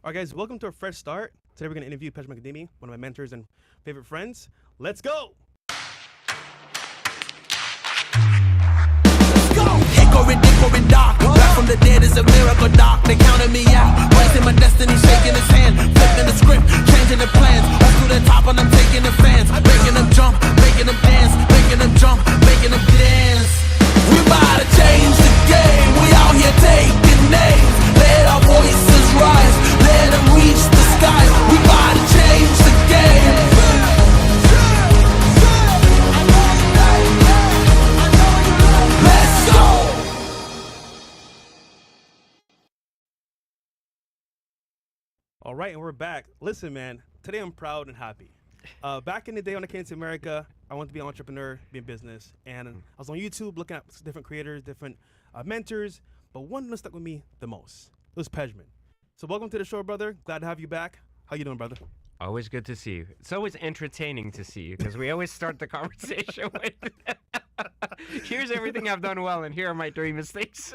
All right, guys, welcome to a fresh start. Today we're going to interview Pejman Ghadimi, one of my mentors and favorite friends. Let's go! Hickory dock. Back from the dead is a miracle doc. They counted me out. Raising my destiny, shaking his hand. Flipping the script, changing the plans. Up to the top and I'm taking the fans. Making them jump, making them dance. Making them jump, making them dance. We about to change the game. We out here taking names. Let our voices rise. Let them reach the skies. We about to change the game. Let's go. All right, and we're back. Listen, man, today I'm proud and happy. Back in the day when I came to America, I wanted to be an entrepreneur, be in business. And I was on YouTube looking at different creators, different mentors. But one that stuck with me the most. It was Pejman. So welcome to the show, brother. Glad to have you back. How you doing, brother? Always good to see you. It's always entertaining to see you because we always start the conversation with, here's everything I've done well and here are my 3 mistakes.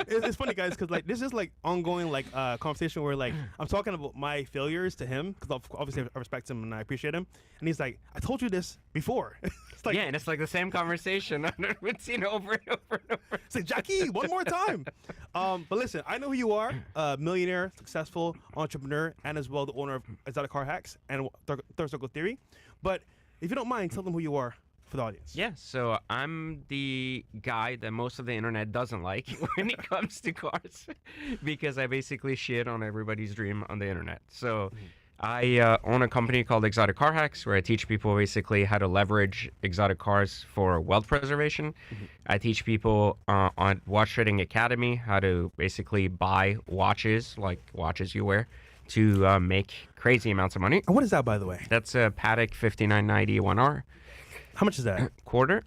It's funny, guys, because like this is like ongoing like conversation where like I'm talking about my failures to him because obviously I respect him and I appreciate him, and he's like, I told you this before. It's like, yeah, and it's like the same conversation. We've seen over and over and over. it's like, Jackie, one more time. But listen, I know who you are, millionaire, successful entrepreneur, and as well the owner of Exotic Car Hacks and Third Circle Theory. But if you don't mind, tell them who you are for the audience. Yeah, so I'm the guy that most of the internet doesn't like when it comes to cars because I basically shit on everybody's dream on the internet. So I own a company called Exotic Car Hacks where I teach people basically how to leverage exotic cars for wealth preservation. I teach people on Watch Trading Academy how to basically buy watches, like watches you wear, to make crazy amounts of money. And what is that, by the way? That's a Patek 5990 1R. How much is that? Quarter.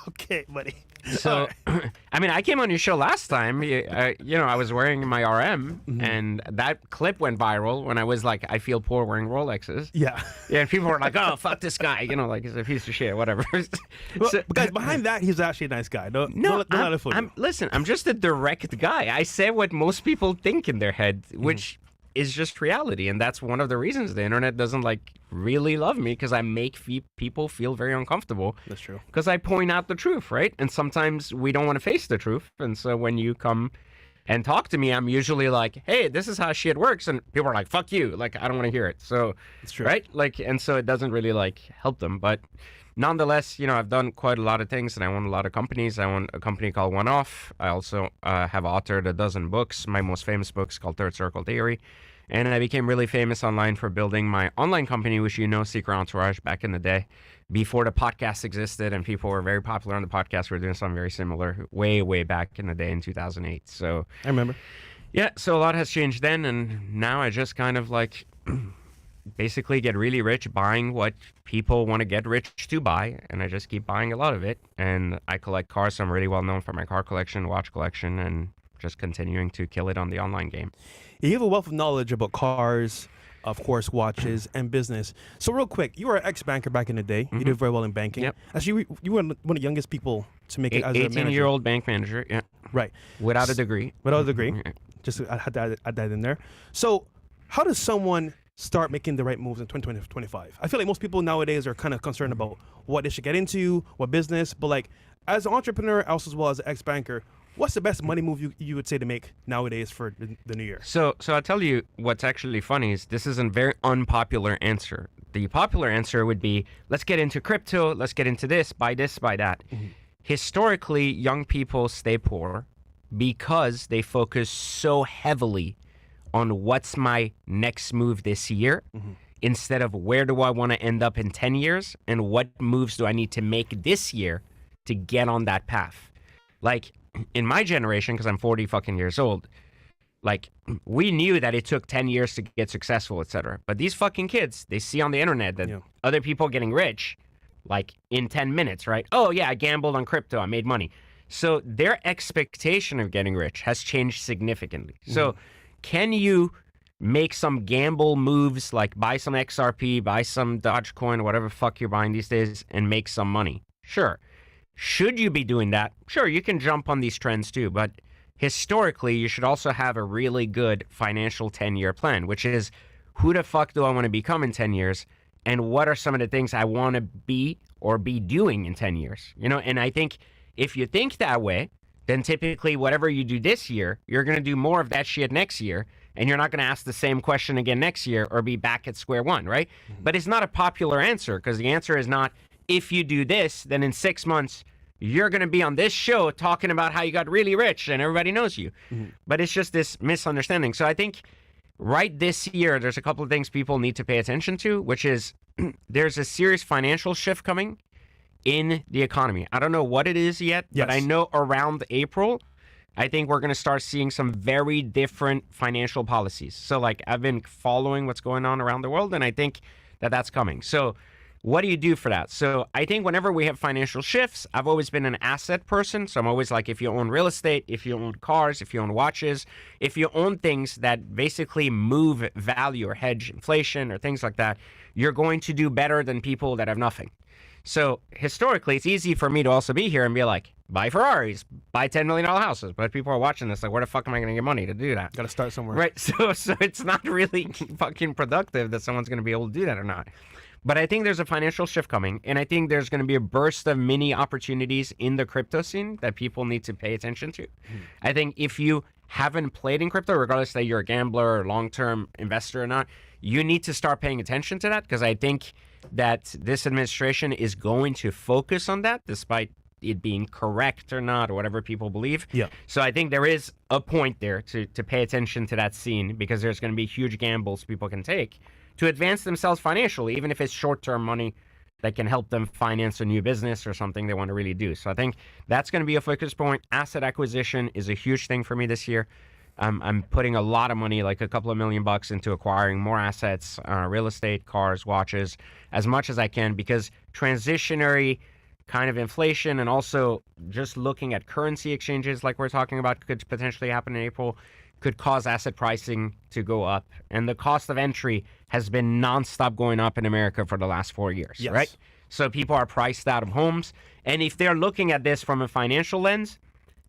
Okay, buddy. So, I mean, I came on your show last time. I was wearing my RM, and that clip went viral when I was like, I feel poor wearing Rolexes. Yeah. Yeah, and people were like, oh, fuck this guy. Like, he's a piece of shit, whatever. Well, So- guys, behind that, he's actually a nice guy. Don't let it fool you. listen, I'm just a direct guy. I say what most people think in their head, which is just reality. And that's one of the reasons the internet doesn't like really love me, because I make people feel very uncomfortable. That's true. Because I point out the truth, right? And sometimes we don't want to face the truth. And so when you come and talk to me, I'm usually like, hey, this is how shit works. And people are like, fuck you. Like, I don't want to hear it. So, It's true. right? Like, and so it doesn't really like help them. But nonetheless, I've done quite a lot of things and I own a lot of companies. I own a company called One Off. I also have authored a dozen books. My most famous book is called Third Circle Theory. And I became really famous online for building my online company, which Secret Entourage, back in the day, before the podcast existed and people were very popular on the podcast. We were doing something very similar way, way back in the day in 2008. So I remember. yeah, so a lot has changed then. And now I just kind of like basically get really rich buying what people want to get rich to buy. And I just keep buying a lot of it. And I collect cars. So I'm really well known for my car collection, watch collection, and just continuing to kill it on the online game. You have a wealth of knowledge about cars, of course, watches, and business. So real quick, you were an ex-banker back in the day. You did very well in banking. Yep. Actually, you were one of the youngest people to make it as a manager. 18-year-old bank manager, yeah, Right. without a degree. Without a degree. Just I had to add that in there. So how does someone start making the right moves in 2025? I feel like most people nowadays are kind of concerned about what they should get into, what business. But like as an entrepreneur, also as well as an ex-banker, what's the best money move you would say to make nowadays for the new year? So I'll tell you what's actually funny is this is a very unpopular answer. The popular answer would be, let's get into crypto, let's get into this, buy that. Historically, young people stay poor because they focus so heavily on what's my next move this year instead of where do I want to end up in 10 years and what moves do I need to make this year to get on that path. Like, in my generation, because I'm 40 fucking years old, like, we knew that it took 10 years to get successful, etc. But these fucking kids, they see on the internet that other people getting rich, like, in 10 minutes, right? Oh, yeah, I gambled on crypto, I made money. So their expectation of getting rich has changed significantly. So can you make some gamble moves, like buy some XRP, buy some Dogecoin, whatever the fuck you're buying these days, and make some money? Sure. Should you be doing that? Sure, you can jump on these trends too, but historically, you should also have a really good financial 10-year plan, which is who the fuck do I want to become in 10 years? And what are some of the things I want to be or be doing in 10 years? You know, and I think if you think that way, then typically whatever you do this year, you're going to do more of that shit next year. And you're not going to ask the same question again next year or be back at square one, right? But it's not a popular answer, because the answer is not, if you do this, then in 6 months, you're going to be on this show talking about how you got really rich and everybody knows you. But it's just this misunderstanding. So I think right this year, there's a couple of things people need to pay attention to, which is there's a serious financial shift coming in the economy. I don't know what it is yet, but I know around April, I think we're going to start seeing some very different financial policies. So, like, I've been following what's going on around the world, and I think that that's coming. So, what do you do for that? So, I think whenever we have financial shifts, I've always been an asset person. So, I'm always like, if you own real estate, if you own cars, if you own watches, if you own things that basically move value or hedge inflation or things like that, you're going to do better than people that have nothing. So historically, it's easy for me to also be here and be like, buy Ferraris, buy $10 million houses. But people are watching this like, where the fuck am I going to get money to do that? Got to start somewhere. Right. So it's not really fucking productive that someone's going to be able to do that or not. But I think there's a financial shift coming. And I think there's going to be a burst of mini opportunities in the crypto scene that people need to pay attention to. I think if you haven't played in crypto, regardless that you're a gambler or long-term investor or not, you need to start paying attention to that, because I think that this administration is going to focus on that, despite it being correct or not, or whatever people believe. Yeah. So I think there is a point there to pay attention to that scene, because there's going to be huge gambles people can take to advance themselves financially, even if it's short-term money that can help them finance a new business or something they want to really do. So I think that's going to be a focus point. Asset acquisition is a huge thing for me this year. I'm putting a lot of money, like a couple of $1 million, into acquiring more assets, real estate, cars, watches, as much as I can, because transitionary kind of inflation and also just looking at currency exchanges like we're talking about could potentially happen in April, could cause asset pricing to go up. And the cost of entry has been nonstop going up in America for the last 4 years, right? So people are priced out of homes. And if they're looking at this from a financial lens,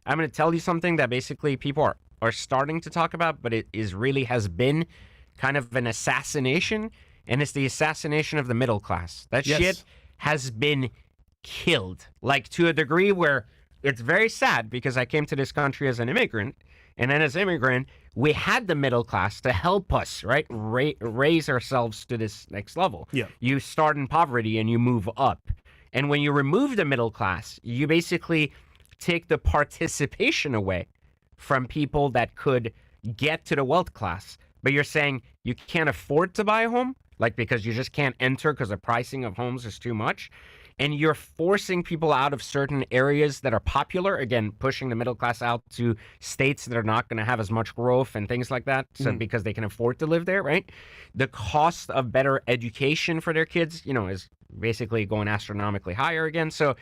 I'm going to tell you something that basically people are starting to talk about, but it has been kind of an assassination, and it's the assassination of the middle class. That shit has been killed, like to a degree where it's very sad, because I came to this country as an immigrant, and then as an immigrant, we had the middle class to help us, right, raise ourselves to this next level. Yeah. You start in poverty and you move up. And when you remove the middle class, you basically take the participation away from people that could get to the wealth class. But you're saying you can't afford to buy a home, like because you just can't enter because the pricing of homes is too much. And you're forcing people out of certain areas that are popular, again, pushing the middle class out to states that are not going to have as much growth and things like that, so because they can afford to live there, right? The cost of better education for their kids, is basically going astronomically higher again. So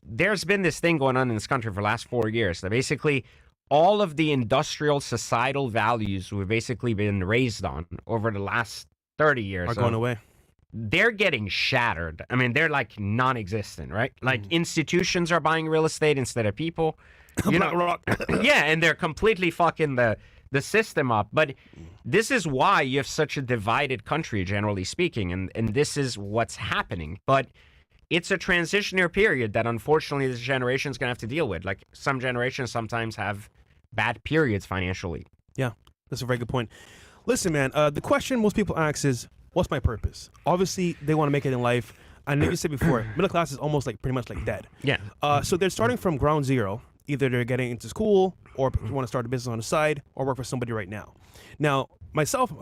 there's been this thing going on in this country for the last 4 years that basically all of the industrial societal values we've basically been raised on over the last 30 years are going away. They're getting shattered. I mean, they're like non-existent, right? Like institutions are buying real estate instead of people. Yeah, and they're completely fucking the system up. But this is why you have such a divided country, generally speaking, and this is what's happening. But it's a transitionary period that unfortunately this generation is going to have to deal with. Like, some generations sometimes have bad periods financially. Yeah, that's a very good point. Listen, man, the question most people ask is, what's my purpose? Obviously, they want to make it in life. I know you said before, middle class is almost like pretty much like dead. Yeah. So they're starting from ground zero. Either they're getting into school, or want to start a business on the side, or work for somebody right now. Now, myself,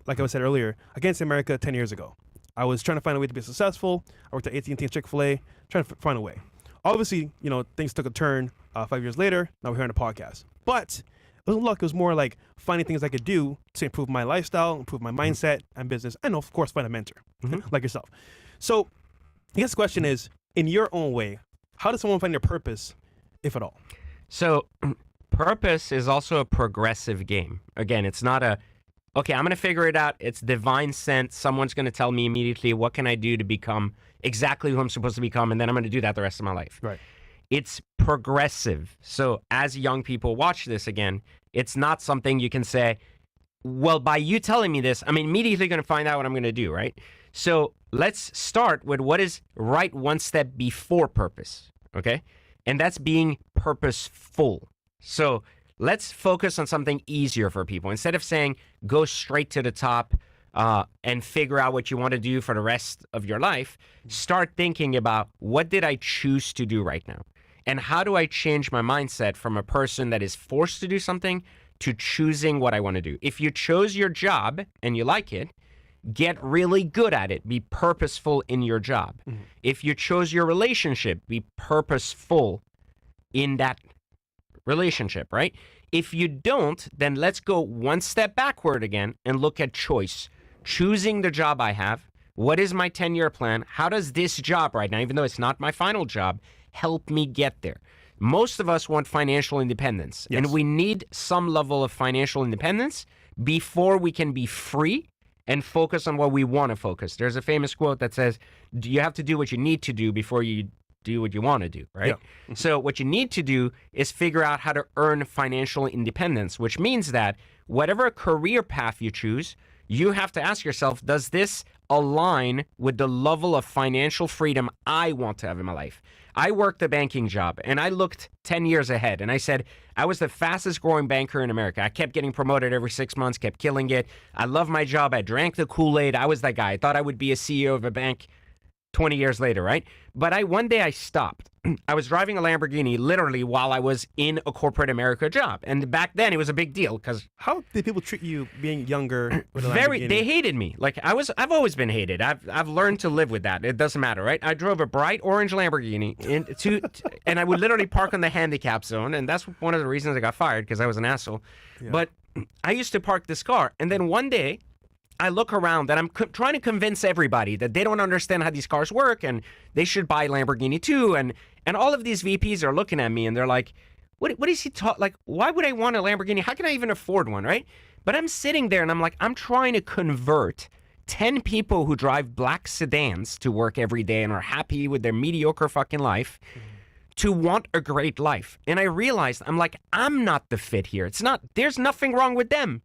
like I said earlier, I came to America 10 years ago. I was trying to find a way to be successful. I worked at AT&T and Chick-fil-A, trying to find a way. Obviously, things took a turn 5 years later. Now we're here on the podcast. But it wasn't luck. It was more like finding things I could do to improve my lifestyle, improve my mindset and business, and of course, find a mentor like yourself. So I guess the question is, in your own way, how does someone find their purpose, if at all? So purpose is also a progressive game. Again, it's not okay, I'm going to figure it out. It's divine sent. Someone's going to tell me immediately what can I do to become exactly who I'm supposed to become, and then I'm going to do that the rest of my life. Right. It's progressive. So as young people watch this again, it's not something you can say, well, by you telling me this, I'm immediately going to find out what I'm going to do, right? So let's start with what is right one step before purpose, okay? And that's being purposeful. So let's focus on something easier for people. Instead of saying, go straight to the top and figure out what you want to do for the rest of your life, start thinking about, what did I choose to do right now? And how do I change my mindset from a person that is forced to do something to choosing what I want to do? If you chose your job and you like it, get really good at it. Be purposeful in your job. If you chose your relationship, be purposeful in that relationship, right? If you don't, then let's go one step backward again and look at choice. Choosing the job I have. What is my 10-year plan? How does this job right now, even though it's not my final job, help me get there? Most of us want financial independence, and we need some level of financial independence before we can be free and focus on what we want to focus. There's a famous quote that says, you have to do what you need to do before you do what you want to do, right? Yeah. So what you need to do is figure out how to earn financial independence, which means that whatever career path you choose, you have to ask yourself, does this align with the level of financial freedom I want to have in my life? I worked a banking job, and I looked 10 years ahead, and I said, I was the fastest growing banker in America. I kept getting promoted every 6 months, kept killing it. I love my job. I drank the Kool-Aid. I was that guy. I thought I would be a CEO of a bank 20 years later, right? But one day I stopped. I was driving a Lamborghini literally while I was in a corporate America job. And back then it was a big deal because... How did people treat you being younger with a Lamborghini? They hated me. Like I've always been hated. I've learned to live with that. It doesn't matter, right? I drove a bright orange Lamborghini and I would literally park on the handicap zone. And that's one of the reasons I got fired, because I was an asshole. Yeah. But I used to park this car. And then one day I look around and I'm trying to convince everybody that they don't understand how these cars work and they should buy Lamborghini too. And all of these VPs are looking at me and they're like, what is he talking? Like, why would I want a Lamborghini? How can I even afford one, right? But I'm sitting there and I'm like, I'm trying to convert 10 people who drive black sedans to work every day and are happy with their mediocre fucking life to want a great life. And I realized, I'm like, I'm not the fit here. There's nothing wrong with them.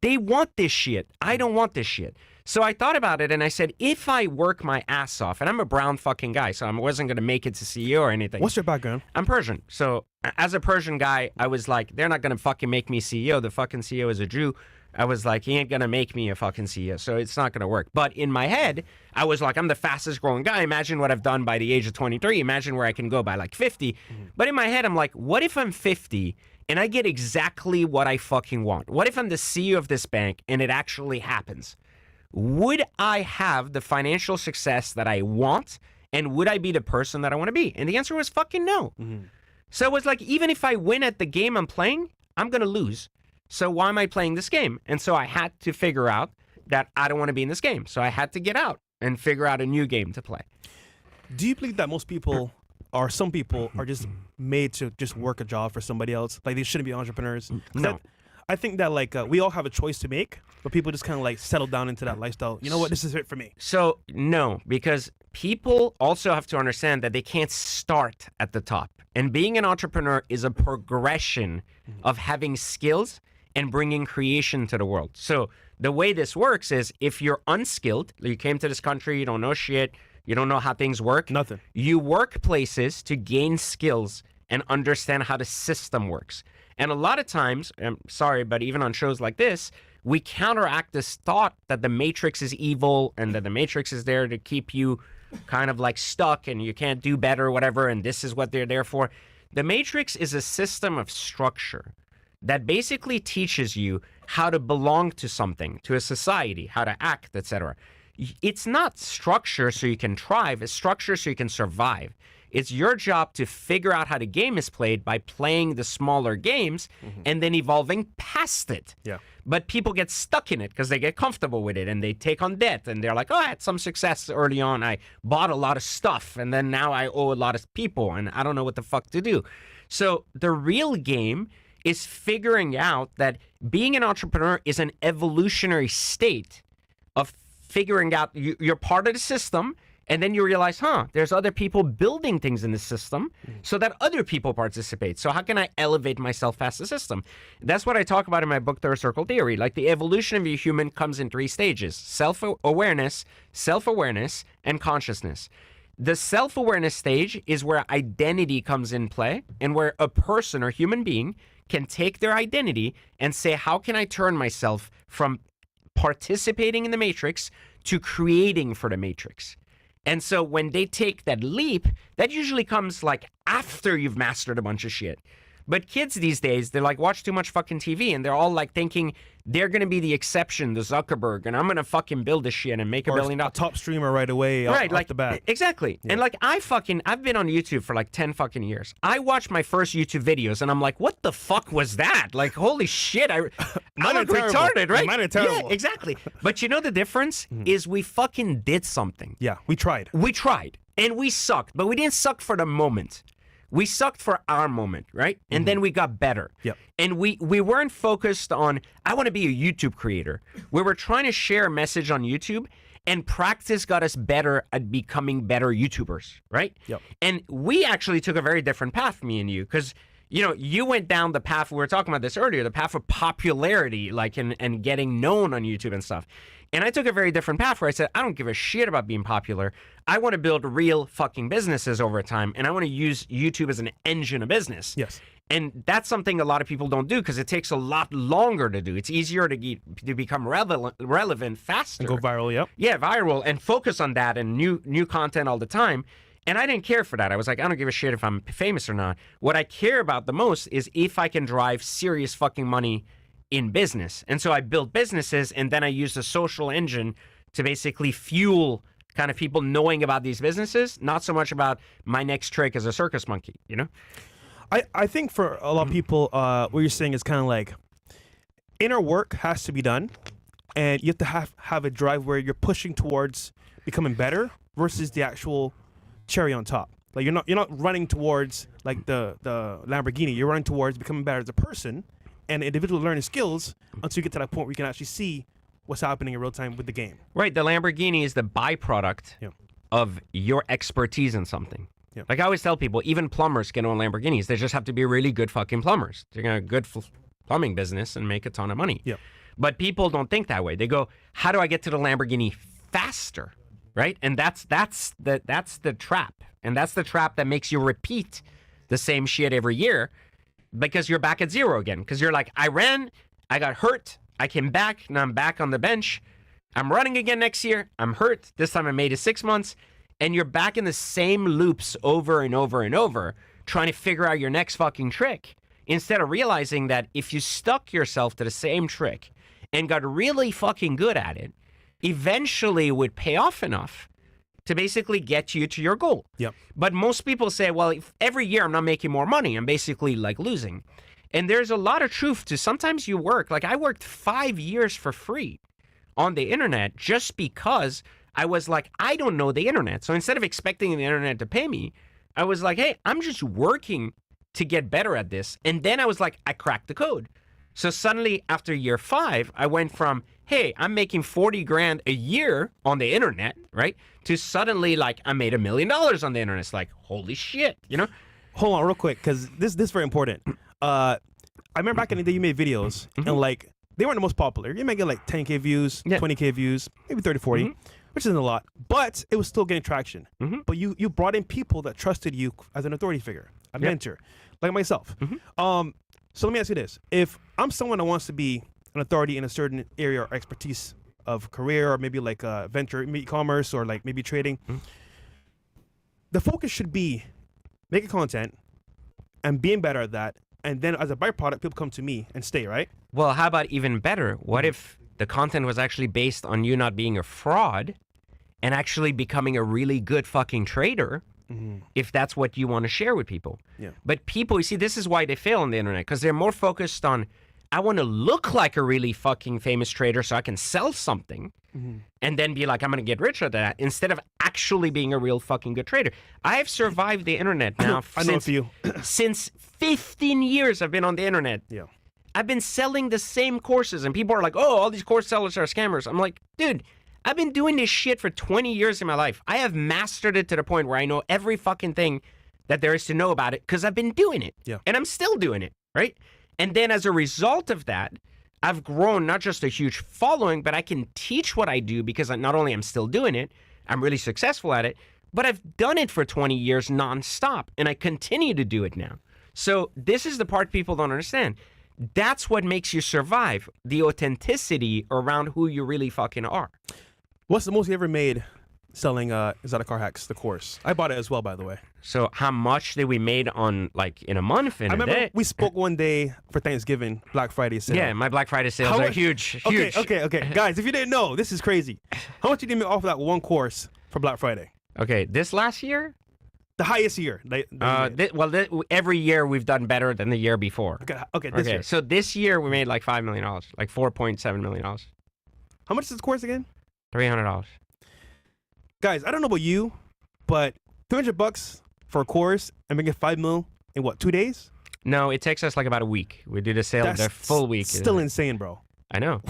They want this shit. I don't want this shit. So I thought about it and I said, if I work my ass off, and I'm a brown fucking guy, so I wasn't going to make it to CEO or anything. What's your background? I'm Persian. So as a Persian guy, I was like, they're not going to fucking make me CEO. The fucking CEO is a Jew. I was like, he ain't going to make me a fucking CEO, so it's not going to work. But in my head, I was like, I'm the fastest growing guy. Imagine what I've done by the age of 23. Imagine where I can go by like 50. But in my head, I'm like, what if I'm 50 and I get exactly what I fucking want? What if I'm the CEO of this bank and it actually happens? Would I have the financial success that I want? And would I be the person that I want to be? And the answer was fucking no. So it was like, even if I win at the game I'm playing, I'm going to lose. So why am I playing this game? And so I had to figure out that I don't want to be in this game. So I had to get out and figure out a new game to play. Do you believe that most people, or some people, are just made to just work a job for somebody else? Like, they shouldn't be entrepreneurs? No. I think that, like, we all have a choice to make, but people just kind of, like, settle down into that lifestyle. You know what? This is it for me. So, no, because people also have to understand that they can't start at the top. And being an entrepreneur is a progression of having skills and bringing creation to the world. So the way this works is, if you're unskilled, you came to this country, you don't know shit, you don't know how things work. Nothing. You work places to gain skills and understand how the system works. And a lot of times, I'm sorry, but even on shows like this, we counteract this thought that the Matrix is evil and that the Matrix is there to keep you kind of like stuck and you can't do better or whatever, and this is what they're there for. The Matrix is a system of structure that basically teaches you how to belong to something, to a society, how to act, etc. It's not structure so you can thrive, it's structure so you can survive. It's your job to figure out how the game is played by playing the smaller games and then evolving past it. Yeah. But people get stuck in it because they get comfortable with it and they take on debt and they're like, oh, I had some success early on. I bought a lot of stuff and then now I owe a lot of people and I don't know what the fuck to do. So the real game is figuring out that being an entrepreneur is an evolutionary state of figuring out you're part of the system And then you realize, there's other people building things in the system so that other people participate. So how can I elevate myself past the system? That's what I talk about in my book, Third Circle Theory. Like the evolution of a human comes in 3 stages: self-awareness, and consciousness. The self-awareness stage is where identity comes in play, and where a person or human being can take their identity and say, how can I turn myself from participating in the matrix to creating for the matrix? And so when they take that leap, that usually comes like after you've mastered a bunch of shit. But kids these days, they're like, watch too much fucking TV, and they're all like thinking they're going to be the exception, the Zuckerberg, and I'm going to fucking build this shit and make $1 billion. A top streamer right away, right, off the bat. Exactly. Yeah. And like I've been on YouTube for like 10 fucking years. I watched my first YouTube videos, and I'm like, what the fuck was that? Like, holy shit, I'm retarded, right? Mine are terrible. Yeah, exactly. But you know the difference is we fucking did something. Yeah, we tried. And we sucked, but we didn't suck for the moment. We sucked for our moment, right? And then we got better. Yep. And we weren't focused on, I want to be a YouTube creator. We were trying to share a message on YouTube, and practice got us better at becoming better YouTubers, right? Yep. And we actually took a very different path, me and you, because you went down the path, we were talking about this earlier, the path of popularity, like, and getting known on YouTube and stuff. And I took a very different path where I said, I don't give a shit about being popular. I want to build real fucking businesses over time, and I want to use YouTube as an engine of business. Yes. And that's something a lot of people don't do because it takes a lot longer to do. It's easier to become relevant faster. And go viral, yep. Yeah, viral, and focus on that and new content all the time. And I didn't care for that. I was like, I don't give a shit if I'm famous or not. What I care about the most is if I can drive serious fucking money in business. And so I built businesses, and then I used a social engine to basically fuel kind of people knowing about these businesses, not so much about my next trick as a circus monkey, I think for a lot of people, what you're saying is kind of like inner work has to be done, and you have to have a drive where you're pushing towards becoming better versus the actual cherry on top. Like you're not running towards like the Lamborghini. You're running towards becoming better as a person and individual learning skills until you get to that point where you can actually see what's happening in real time with the game. Right. The Lamborghini is the byproduct of your expertise in something. Yeah. Like I always tell people, even plumbers can own Lamborghinis. They just have to be really good fucking plumbers. They're going to have a good plumbing business and make a ton of money. Yeah. But people don't think that way. They go, how do I get to the Lamborghini faster? Right? And that's the trap. And that's the trap that makes you repeat the same shit every year because you're back at zero again. Because you're like, I ran, I got hurt, I came back, now I'm back on the bench. I'm running again next year, I'm hurt. This time I made it 6 months. And you're back in the same loops over and over and over, trying to figure out your next fucking trick. Instead of realizing that if you stuck yourself to the same trick and got really fucking good at it, eventually it would pay off enough to basically get you to your goal. Yep. But most people say, well, if every year I'm not making more money, I'm basically like losing. And there's a lot of truth to sometimes you work. Like I worked 5 years for free on the internet just because I was like, I don't know the internet. So instead of expecting the internet to pay me, I was like, hey, I'm just working to get better at this. And then I was like, I cracked the code. So suddenly after year 5, I went from, hey, I'm making 40 grand a year on the internet, right? To suddenly like, I made $1 million on the internet. It's like, holy shit, Hold on real quick, because this is very important. I remember back in the day you made videos, and like, they weren't the most popular. You might get like 10K views, 20K views, maybe 30, 40, which isn't a lot, but it was still getting traction. But you brought in people that trusted you as an authority figure, a mentor, like myself. So let me ask you this. If I'm someone that wants to be an authority in a certain area or expertise of career, or maybe like venture, e-commerce, or like maybe trading, the focus should be making content and being better at that. And then as a byproduct, people come to me and stay, right? Well, how about even better? What if the content was actually based on you not being a fraud and actually becoming a really good fucking trader, if that's what you want to share with people? Yeah. But people, you see, this is why they fail on the internet, because they're more focused on, I want to look like a really fucking famous trader so I can sell something and then be like, I'm going to get rich at that, instead of actually being a real fucking good trader. I have survived the internet now since 15 years I've been on the internet. Yeah. I've been selling the same courses, and people are like, oh, all these course sellers are scammers. I'm like, dude, I've been doing this shit for 20 years in my life. I have mastered it to the point where I know every fucking thing that there is to know about it because I've been doing it. Yeah. And I'm still doing it, right? And then as a result of that, I've grown not just a huge following, but I can teach what I do because not only I'm still doing it, I'm really successful at it, but I've done it for 20 years nonstop, and I continue to do it now. So this is the part people don't understand. That's what makes you survive, the authenticity around who you really fucking are. What's the most you ever made selling Exotic Car Hacks, the course? I bought it as well, by the way. So how much did we made on, like, in a month, in I a remember day? we spoke one day for Thanksgiving, Black Friday sale. Yeah, my Black Friday sales How are much- huge. Okay. Guys, if you didn't know, this is crazy. How much did you make off of that one course for Black Friday? Okay, this last year? The highest year. Every year we've done better than the year before. Okay, this year. So this year we made like $5 million, like $4.7 million. How much is this course again? $300. Guys, I don't know about you, but $300 for a course and making $5 million in what, 2 days? No, it takes us like about a week. We do the sale That's the full week. Still insane, bro. I know.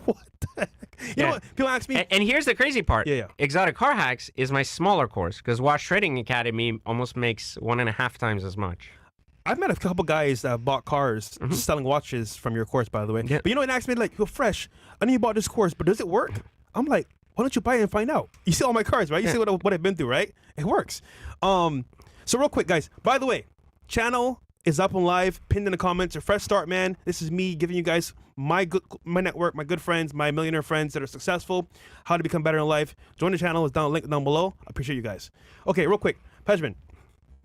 What the heck? You know what? People ask me. And here's the crazy part. Yeah. Exotic Car Hacks is my smaller course because Watch Trading Academy almost makes 1.5 times as much. I've met a couple guys that bought cars selling watches from your course, by the way. Yeah. But you know what? They asked me, like, yo, Fresh, I know you bought this course, but does it work? I'm like, why don't you buy it and find out? You see all my cars, right? You see what I've been through, right? It works. So real quick, guys, by the way, channel is up and live, pinned in the comments. A fresh start, man. This is me giving you guys my network, my good friends, my millionaire friends that are successful, how to become better in life. Join the channel. It's link down below. I appreciate you guys. Okay, real quick, Pejman.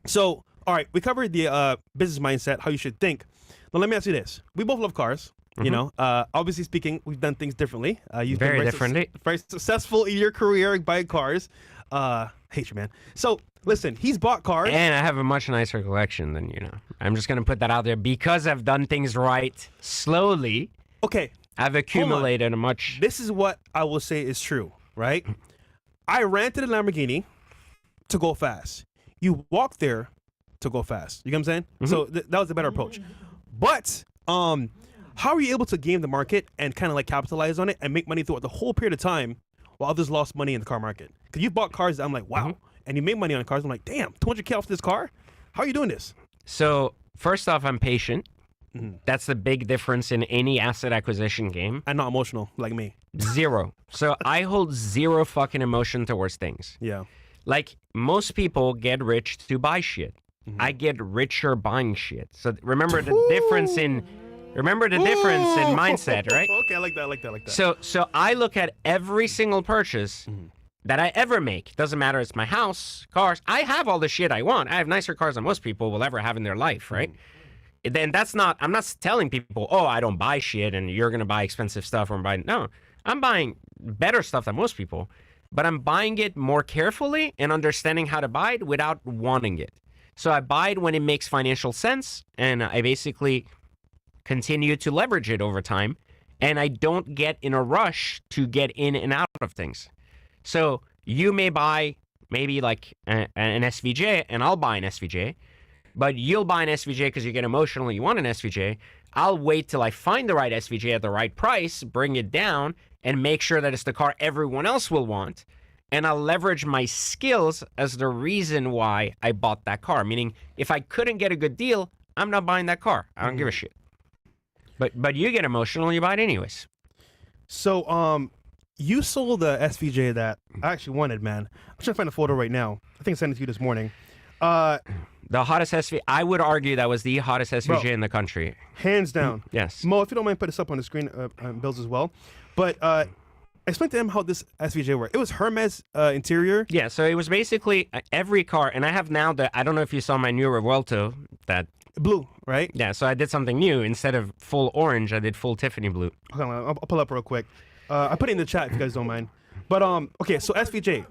So, all right, we covered the business mindset, how you should think. Now, let me ask you this. We both love cars. You know, obviously speaking, we've done things differently. You've Very been differently. very successful in your career buying cars. Hate you, man. So, listen, he's bought cars. And I have a much nicer collection than you know. I'm just going to put that out there because I've done things right slowly. Okay. I've accumulated a much... This is what I will say is true, right? I rented a Lamborghini to go fast. You walk there to go fast. You get what I'm saying? So that was a better approach. But how are you able to game the market and kind of like capitalize on it and make money throughout the whole period of time while others lost money in the car market? Because you bought cars that I'm like, wow. And you made money on cars. I'm like, damn, 200K off this car? How are you doing this? So, first off, I'm patient. That's the big difference in any asset acquisition game. And not emotional like me. Zero. So I hold zero fucking emotion towards things. Yeah. Like, most people get rich to buy shit. I get richer buying shit. So remember the difference in mindset, right? Okay, I like that. So I look at every single purchase that I ever make. Doesn't matter, it's my house, cars. I have all the shit I want. I have nicer cars than most people will ever have in their life, right? Then I'm not telling people, oh, I don't buy shit and you're going to buy expensive stuff or I'm buying. No, I'm buying better stuff than most people, but I'm buying it more carefully and understanding how to buy it without wanting it. So I buy it when it makes financial sense and I basically continue to leverage it over time and I don't get in a rush to get in and out of things. So you may buy maybe like an SVJ and I'll buy an SVJ. But you'll buy an SVJ because you get emotional, you want an SVJ. I'll wait till I find the right SVJ at the right price, bring it down, and make sure that it's the car everyone else will want. And I'll leverage my skills as the reason why I bought that car. Meaning, if I couldn't get a good deal, I'm not buying that car. I don't give a shit. But you get emotional, you buy it anyways. So, you sold the SVJ that I actually wanted, man. I'm trying to find a photo right now. I think I sent it to you this morning. The hottest SVJ, I would argue that was the hottest SVJ in the country. Hands down. Yes. Mo, if you don't mind, put this up on the screen, Bills as well. But explain to them how this SVJ worked. It was Hermes interior. Yeah, so it was basically every car, and I have now I don't know if you saw my new Revuelto, that... Blue, right? Yeah, so I did something new. Instead of full orange, I did full Tiffany blue. Hold on, I'll pull up real quick. I put it in the chat if you guys don't mind. But, okay, so SVJ,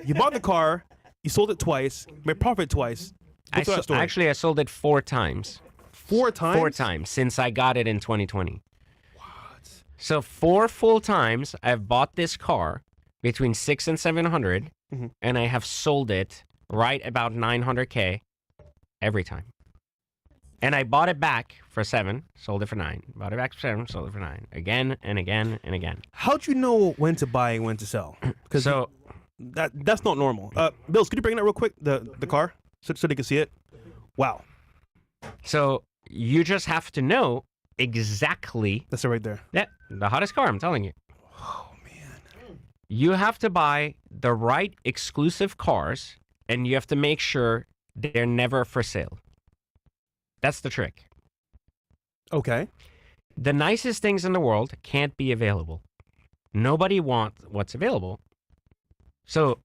you bought the car, you sold it twice, made profit twice. Actually, I sold it 4 times. 4 times? 4 times since I got it in 2020. What? So 4 full times I've bought this car between 600 and 700, and I have sold it right about 900K every time. and I bought it back for 7, sold it for 9. Bought it back for 7, sold it for 9. Again and again and again. How'd you know when to buy and when to sell? Because So that's not normal. Bills, could you bring that real quick? The car so they can see it. Wow, So you just have to know exactly that's it right there. that the hottest car, I'm telling you. Oh man. You have to buy the right exclusive cars, and you have to make sure they're never for sale. That's the trick. Okay. The nicest things in the world can't be available. Nobody wants what's available. So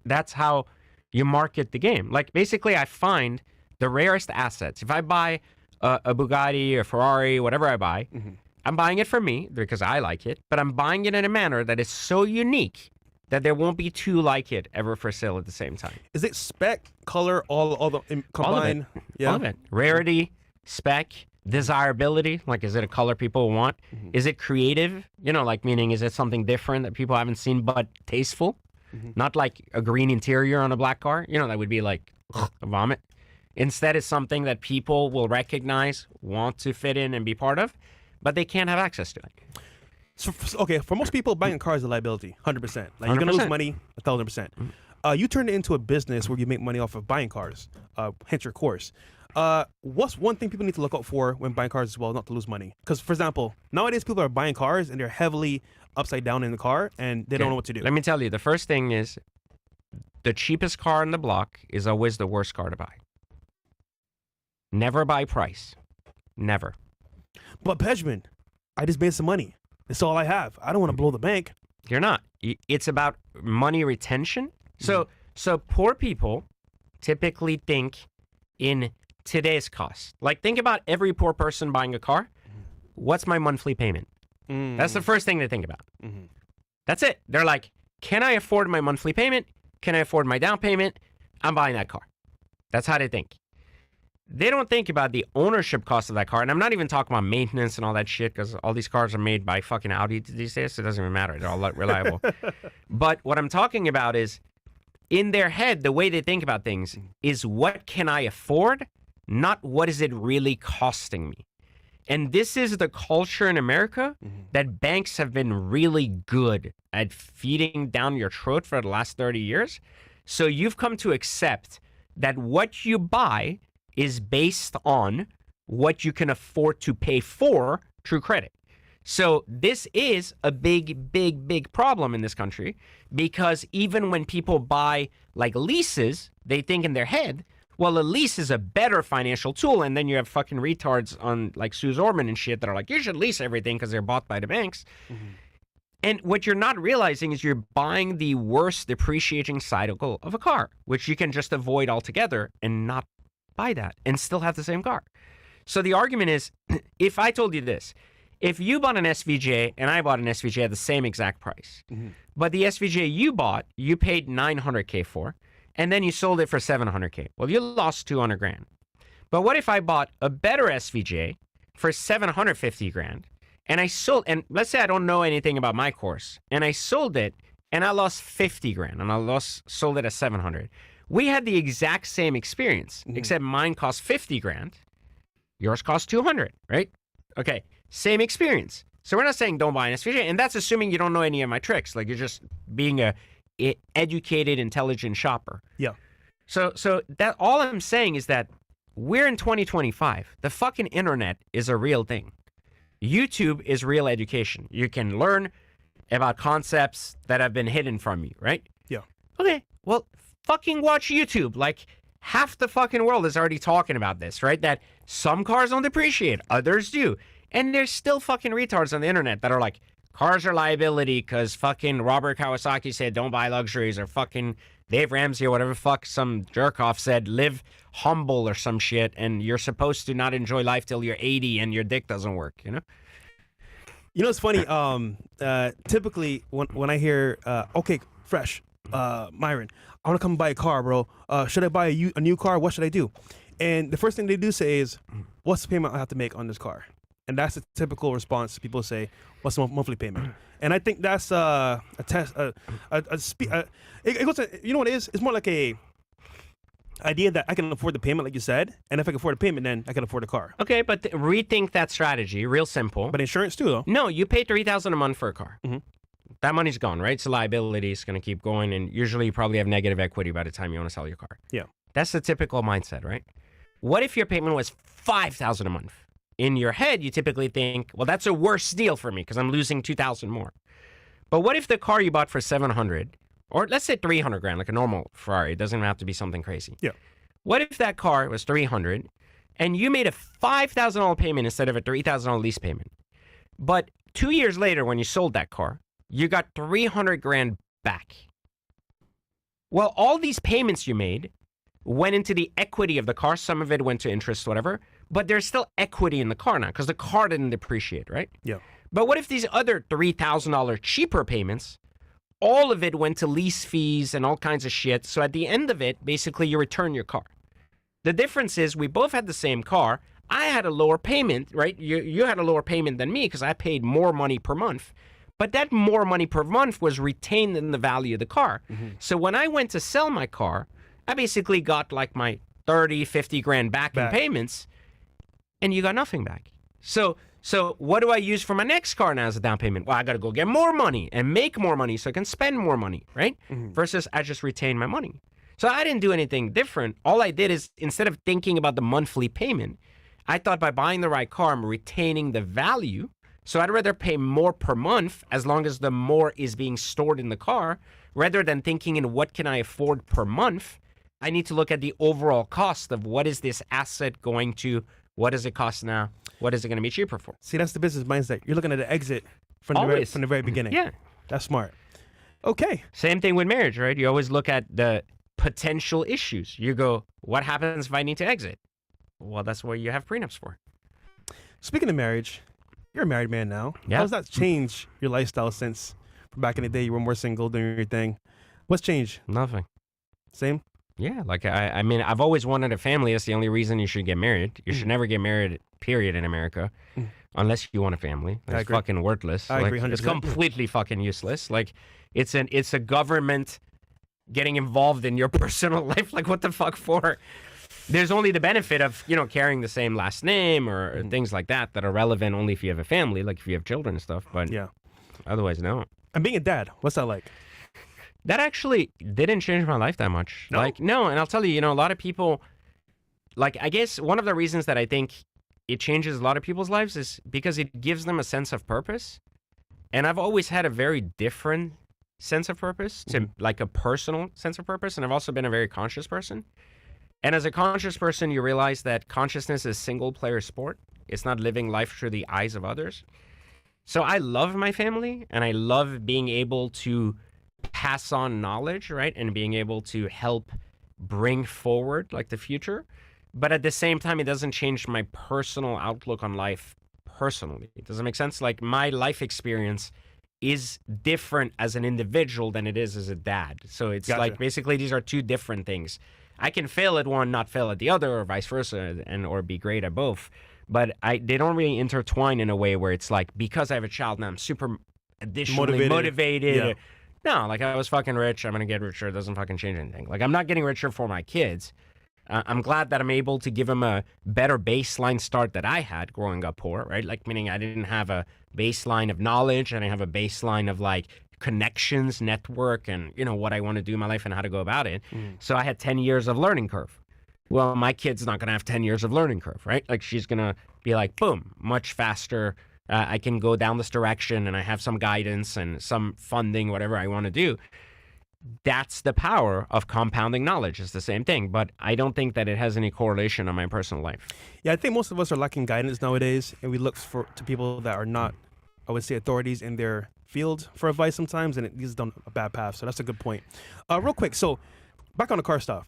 that's how you market the game. Like basically I find the rarest assets. If I buy a Bugatti or Ferrari, whatever I buy, I'm buying it for me because I like it, but I'm buying it in a manner that is so unique that there won't be two like it ever for sale at the same time. Is it spec, color, all the combined? All of it. Rarity, spec, desirability. Like, is it a color people want? Is it creative? You know, like meaning, is it something different that people haven't seen but tasteful? Not like a green interior on a black car. You know, that would be like a vomit. Instead, it's something that people will recognize, want to fit in and be part of, but they can't have access to it. So, okay, for most people, buying a car is a liability, 100%. Like, you're going to lose 100%. money, 1,000%. You turned it into a business where you make money off of buying cars, hence your course. What's one thing people need to look out for when buying cars as well, not to lose money? Because, for example, nowadays people are buying cars and they're heavily upside down in the car and they don't know what to do. Let me tell you, the first thing is the cheapest car on the block is always the worst car to buy. Never buy price. Never. But, Pejman, I just made some money. It's all I have. I don't want to blow the bank. You're not. It's about money retention. So poor people typically think in today's cost. Like, think about every poor person buying a car. What's my monthly payment? That's the first thing they think about. That's it. They're like, can I afford my monthly payment? Can I afford my down payment? I'm buying that car. That's how they think. They don't think about the ownership cost of that car. And I'm not even talking about maintenance and all that shit, because all these cars are made by fucking Audi these days. So it doesn't even matter. They're all reliable. But what I'm talking about is, in their head, the way they think about things is, what can I afford? Not what is it really costing me. And this is the culture in America that banks have been really good at feeding down your throat for the last 30 years. So you've come to accept that what you buy is based on what you can afford to pay for through credit. So this is a big, big, big problem in this country, because even when people buy like leases, they think in their head, well, a lease is a better financial tool. And then you have fucking retards on like Suze Orman and shit that are like, you should lease everything because they're bought by the banks. And what you're not realizing is you're buying the worst depreciating cycle of a car, which you can just avoid altogether and not buy that and still have the same car. So the argument is, if I told you this, if you bought an SVJ and I bought an SVJ at the same exact price, but the SVJ you bought, you paid $900K for, and then you sold it for $700K. Well, you lost 200 grand. But what if I bought a better SVJ for 750 grand and I sold, and let's say I don't know anything about my course, and I sold it and I lost 50 grand and sold it at 700. We had the exact same experience, except mine cost 50 grand. Yours cost 200, right? Okay, same experience. So we're not saying don't buy an SVJ, and that's assuming you don't know any of my tricks. Like, you're just being a educated, intelligent shopper. Yeah. So that all I'm saying is that we're in 2025. The fucking internet is a real thing. YouTube is real education. You can learn about concepts that have been hidden from you, right? Yeah. Okay, well, fucking watch YouTube. Like, half the fucking world is already talking about this, right? That some cars don't depreciate, others do. And there's still fucking retards on the internet that are like, cars are liability because fucking Robert Kawasaki said don't buy luxuries, or fucking Dave Ramsey or whatever fuck some jerk off said live humble or some shit, and you're supposed to not enjoy life till you're 80 and your dick doesn't work, you know? You know, it's funny. Typically, when I hear, okay, fresh, Myron, I want to come buy a car, bro. Should I buy a new car? What should I do? And the first thing they do say is, what's the payment I have to make on this car? And that's a typical response. People say, what's the monthly payment? And I think that's a test. It goes to, you know what it is? It's more like idea that I can afford the payment, like you said, and if I can afford the payment, then I can afford the car. Okay, but rethink that strategy. Real simple. But insurance too, though. No, you pay $3,000 a month for a car. Mhm. That money's gone, right? It's a liability. It's going to keep going, and usually you probably have negative equity by the time you want to sell your car. Yeah. That's the typical mindset, right? What if your payment was $5,000 a month? In your head, you typically think, well, that's a worse deal for me because I'm losing $2,000 more. But what if the car you bought for $700, or let's say $300,000, like a normal Ferrari? It doesn't even have to be something crazy. Yeah. What if that car was $300,000 and you made a $5,000 payment instead of a $3,000 lease payment? But 2 years later, when you sold that car, you got $300,000 back. Well, all these payments you made went into the equity of the car. Some of it went to interest, whatever. But there's still equity in the car now because the car didn't depreciate, right? Yeah. But what if these other $3,000 cheaper payments, all of it went to lease fees and all kinds of shit? So at the end of it, basically you return your car. The difference is we both had the same car. I had a lower payment, right? You had a lower payment than me because I paid more money per month. But that more money per month was retained in the value of the car. Mm-hmm. So when I went to sell my car, I basically got like my 30, 50 grand back in payments, and you got nothing back. So what do I use for my next car now as a down payment? Well, I got to go get more money and make more money so I can spend more money, right? Mm-hmm. Versus I just retain my money. So I didn't do anything different. All I did is instead of thinking about the monthly payment, I thought by buying the right car, I'm retaining the value. So I'd rather pay more per month as long as the more is being stored in the car, rather than thinking in what can I afford per month. I need to look at the overall cost of what is this asset going to, what does it cost now, what is it going to be cheaper for? See, that's the business mindset. You're looking at the exit from the very beginning. Yeah. That's smart. Okay. Same thing with marriage, right? You always look at the potential issues. You go, what happens if I need to exit? Well, that's what you have prenups for. Speaking of marriage, you're a married man now. Yeah. How does that change your lifestyle since from back in the day you were more single doing your thing? What's changed? Nothing. Same? Yeah, like I mean, I've always wanted a family. That's the only reason you should get married. You should never get married, period, in America, unless you want a family. It's fucking worthless. I agree 100%. It's completely fucking useless. Like, it's a government getting involved in your personal life. Like, what the fuck for? There's only the benefit of, carrying the same last name or things like that are relevant only if you have a family, like if you have children and stuff. But yeah, otherwise, no. And being a dad, what's that like? That actually didn't change my life that much. No? No, and I'll tell you, a lot of people, like, I guess one of the reasons that I think it changes a lot of people's lives is because it gives them a sense of purpose. And I've always had a very different sense of purpose, to like a personal sense of purpose. And I've also been a very conscious person. And as a conscious person, you realize that consciousness is single-player sport. It's not living life through the eyes of others. So I love my family, and I love being able to pass on knowledge, right? And being able to help bring forward, like, the future. But at the same time, it doesn't change my personal outlook on life personally. Does that make sense? Like, my life experience is different as an individual than it is as a dad. So it's like, basically, these are two different things. I can fail at one, not fail at the other, or vice versa, or be great at both. But they don't really intertwine in a way where it's like, because I have a child now, I'm super additionally motivated. Yeah. No, like, I was fucking rich, I'm going to get richer. It doesn't fucking change anything. Like, I'm not getting richer for my kids. I'm glad that I'm able to give them a better baseline start that I had growing up poor, right? Like, meaning I didn't have a baseline of knowledge, and I have a baseline of, like, connections, network, and what I want to do in my life and how to go about it. So I had 10 years of learning curve. Well, my kid's not going to have 10 years of learning curve, right? Like, she's going to be like, boom, much faster. I can go down this direction, and I have some guidance and some funding, whatever I want to do. That's the power of compounding knowledge. It's the same thing, but I don't think that it has any correlation on my personal life. Yeah, I think most of us are lacking guidance nowadays, and we look to people that are not, I would say, authorities in their field for advice sometimes, and it leads down a bad path. So that's a good point. Real quick, so back on the car stuff.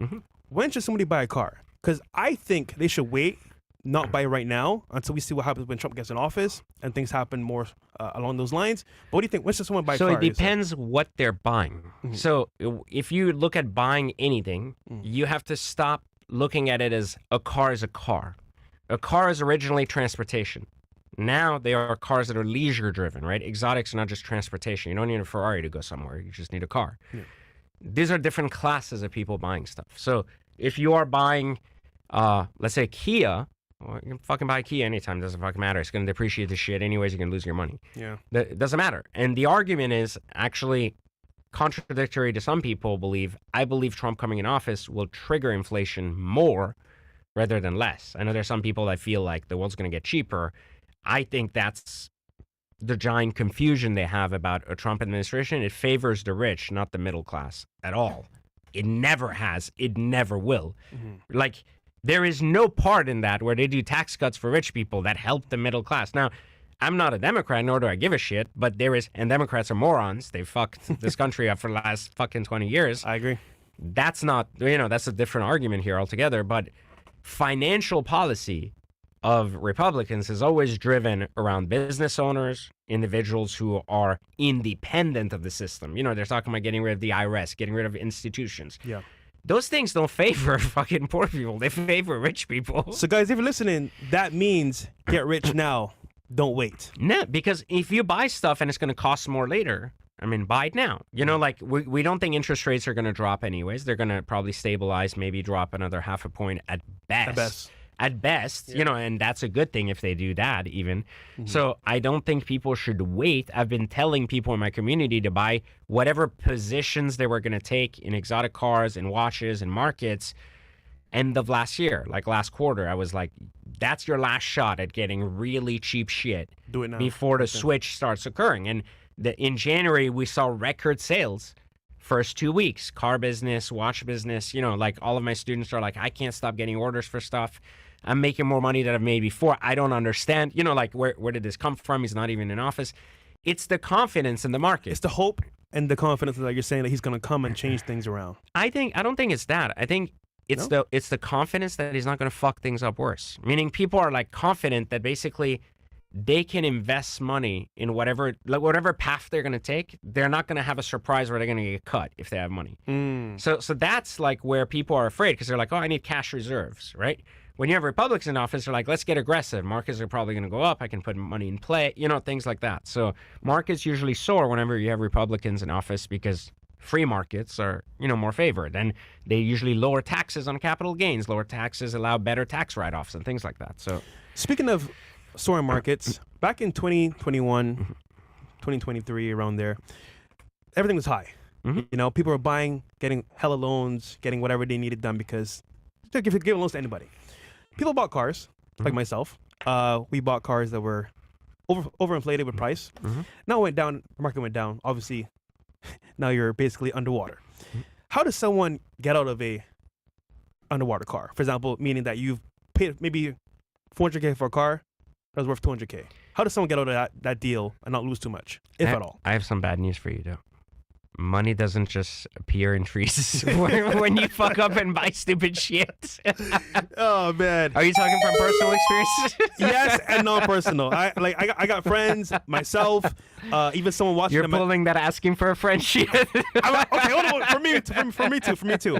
When should somebody buy a car? Because I think they should wait, not buy it right now, until we see what happens when Trump gets in office and things happen more along those lines. But what do you think? When should someone buy a car? So it depends what they're buying. So if you look at buying anything, you have to stop looking at it as a car is a car. A car is originally transportation. Now they are cars that are leisure driven, right? Exotics are not just transportation. You don't need a Ferrari to go somewhere. You just need a car. Yeah. These are different classes of people buying stuff. So if you are buying, let's say Kia, well, you can fucking buy Kia anytime. Doesn't fucking matter. It's going to depreciate the shit anyways. You can lose your money. Yeah. It doesn't matter. And the argument is actually contradictory to some people believe. I believe Trump coming in office will trigger inflation more rather than less. I know there's some people that feel like the world's going to get cheaper. I think that's the giant confusion they have about a Trump administration. It favors the rich, not the middle class at all. It never has. It never will. Mm-hmm. Like, there is no part in that where they do tax cuts for rich people that help the middle class. Now, I'm not a Democrat, nor do I give a shit, but there is, and Democrats are morons. They fucked this country up for the last fucking 20 years. I agree. That's not, that's a different argument here altogether. But financial policy of Republicans is always driven around business owners, individuals who are independent of the system. They're talking about getting rid of the IRS, getting rid of institutions. Yeah. Those things don't favor fucking poor people. They favor rich people. So, guys, if you're listening, that means get rich now. Don't wait. No, because if you buy stuff and it's going to cost more later, buy it now. We don't think interest rates are going to drop anyways. They're going to probably stabilize, maybe drop another half a point at best. At best, yeah. And that's a good thing if they do that even. Mm-hmm. So I don't think people should wait. I've been telling people in my community to buy whatever positions they were going to take in exotic cars and watches and markets end of last year, like last quarter. I was like, that's your last shot at getting really cheap shit. Do it now. Before the switch starts occurring. And in January, we saw record sales. First 2 weeks, car business, watch business, like all of my students are like, I can't stop getting orders for stuff. I'm making more money than I've made before. I don't understand. Like where did this come from? He's not even in office. It's the confidence in the market. It's the hope and the confidence that you're saying that he's going to come and change things around. I don't think it's that. I think it's the confidence that he's not going to fuck things up worse. Meaning people are like confident that basically they can invest money in whatever path they're going to take. They're not going to have a surprise where they're going to get cut if they have money. So that's like where people are afraid because they're like, oh, I need cash reserves, right? When you have Republicans in office, they're like, let's get aggressive. Markets are probably going to go up. I can put money in play, things like that. So markets usually soar whenever you have Republicans in office because free markets are, more favored. And they usually lower taxes on capital gains. Lower taxes allow better tax write-offs and things like that. So speaking of soaring markets, back in 2021, 2023, around there, everything was high. Mm-hmm. People were buying, getting hella loans, getting whatever they needed done because they're giving loans to anybody. People bought cars, like myself. We bought cars that were overinflated with price. Mm-hmm. Now it went down. The market went down. Obviously, now you're basically underwater. Mm-hmm. How does someone get out of a underwater car? For example, meaning that you've paid maybe $400K for a car that was worth $200K. How does someone get out of that deal and not lose too much, if at all? I have some bad news for you, though. Money doesn't just appear in trees when you fuck up and buy stupid shit. Oh man, are you talking from personal experience? Yes, and non-personal. I got friends, myself, even someone watching. You're pulling that asking for a friendship. Okay, hold on. For me too.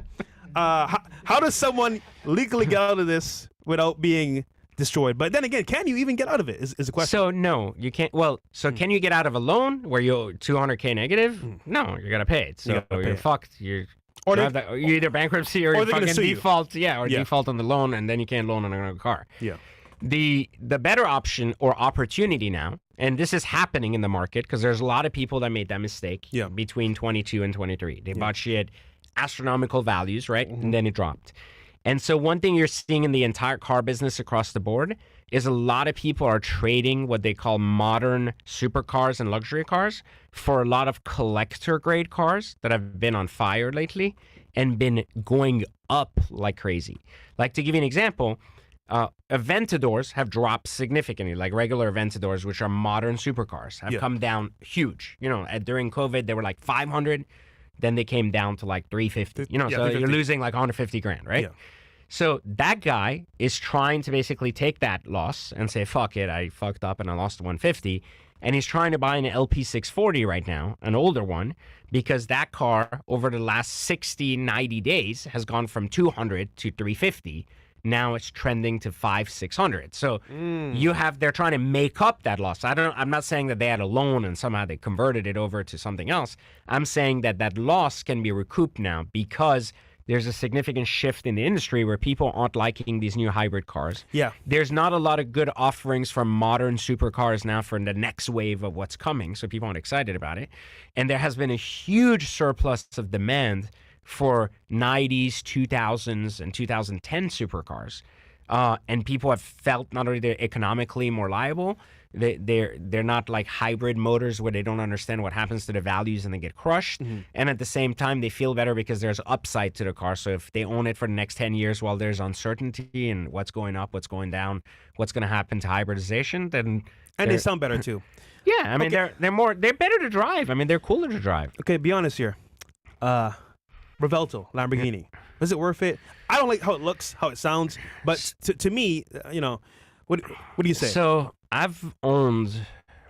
How does someone legally get out of this without being destroyed? But then again, can you even get out of it is the question. So no, you can't. Well, can you get out of a loan where you're $200K negative? No, you're gonna pay it. So you're fucked. You're either bankruptcy or you fucking default. Default on the loan, and then you can't loan on another car. Yeah. The better option or opportunity now, and this is happening in the market because there's a lot of people that made that mistake between 22 and 23. They bought shit astronomical values, right? Mm-hmm. And then it dropped. And so one thing you're seeing in the entire car business across the board is a lot of people are trading what they call modern supercars and luxury cars for a lot of collector grade cars that have been on fire lately and been going up like crazy. Like to give you an example, Aventadors have dropped significantly, like regular Aventadors, which are modern supercars, have come down huge. During COVID, they were like 500. Then they came down to like 350. So you're losing like 150 grand, right? Yeah. So that guy is trying to basically take that loss and say, fuck it, I fucked up and I lost 150. And he's trying to buy an LP640 right now, an older one, because that car over the last 60, 90 days has gone from 200 to 350. Now it's trending to 500-600. So they're trying to make up that loss. I'm not saying that they had a loan and somehow they converted it over to something else. I'm saying that loss can be recouped now because there's a significant shift in the industry where people aren't liking these new hybrid cars. Yeah. There's not a lot of good offerings from modern supercars now for the next wave of what's coming, so people aren't excited about it. And there has been a huge surplus of demand for 90s, 2000s, and 2010 supercars. And people have felt not only they're economically more liable, they're not like hybrid motors where they don't understand what happens to the values and they get crushed. And at the same time, they feel better because there's upside to the car. So if they own it for the next 10 years while there's uncertainty and what's going up, what's going down, what's going to happen to hybridization, then... And they sound better too. Yeah, I mean, they're better to drive. I mean, they're cooler to drive. Okay, be honest here. Revuelto, Lamborghini. Is it worth it? I don't like how it looks, how it sounds, but to me, what do you say? So I've owned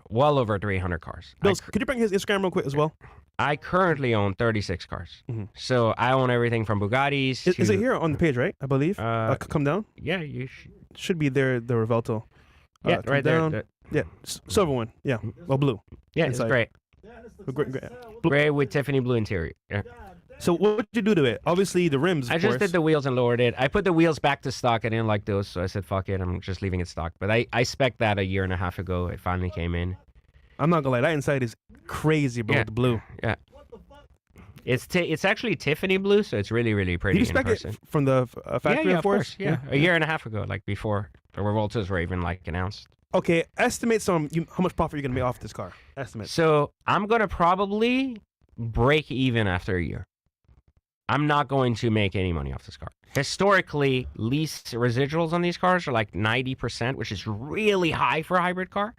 well over 300 cars. Bills, could you bring his Instagram real quick as well? I currently own 36 cars. So I own everything from Bugattis to... Is it here on the page, right? I believe. Come down. Yeah, you should be there. The Revuelto. Yeah, right down. there. Yeah, silver one. Yeah, well, blue. Yeah, inside. It's great. Gray with Tiffany blue interior. Yeah. So what did you do to it? Obviously the rims. I just did the wheels and lowered it. I put the wheels back to stock. I didn't like those, so I said, "Fuck it, I'm just leaving it stock." But I spec'd that a year and a half ago. It finally came in. I'm not gonna lie, that inside is crazy, bro. Yeah. With the blue. Yeah. It's actually Tiffany blue, so it's really, really pretty. Did you spec it from the factory? Yeah, of course. Yeah, a year and a half ago, like before the Revueltos were even like announced. Okay, estimate how much profit you're gonna make off this car. Estimate. So I'm gonna probably break even after a year. I'm not going to make any money off this car. Historically, lease residuals on these cars are like 90%, which is really high for a hybrid car.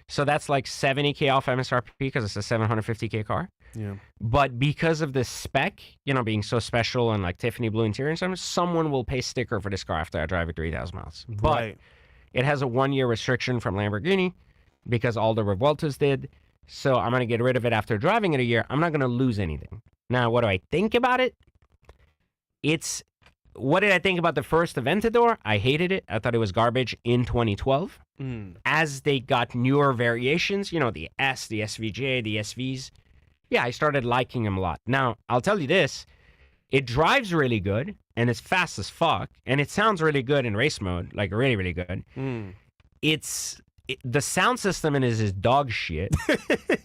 So that's like 70K off MSRP because it's a 750K car. Yeah. But because of the spec, being so special and like Tiffany blue interior and stuff, someone will pay sticker for this car after I drive it 3,000 miles. But it has a 1-year restriction from Lamborghini because all the Revueltos did. So I'm going to get rid of it after driving it a year. I'm not going to lose anything. Now, what do I think about it? What did I think about the first Aventador? I hated it. I thought it was garbage in 2012. As they got newer variations, the S, the SVJ, the SVs, I started liking them a lot. Now, I'll tell you this. It drives really good, and it's fast as fuck, and it sounds really good in race mode, like really, really good. The sound system in it is dog shit.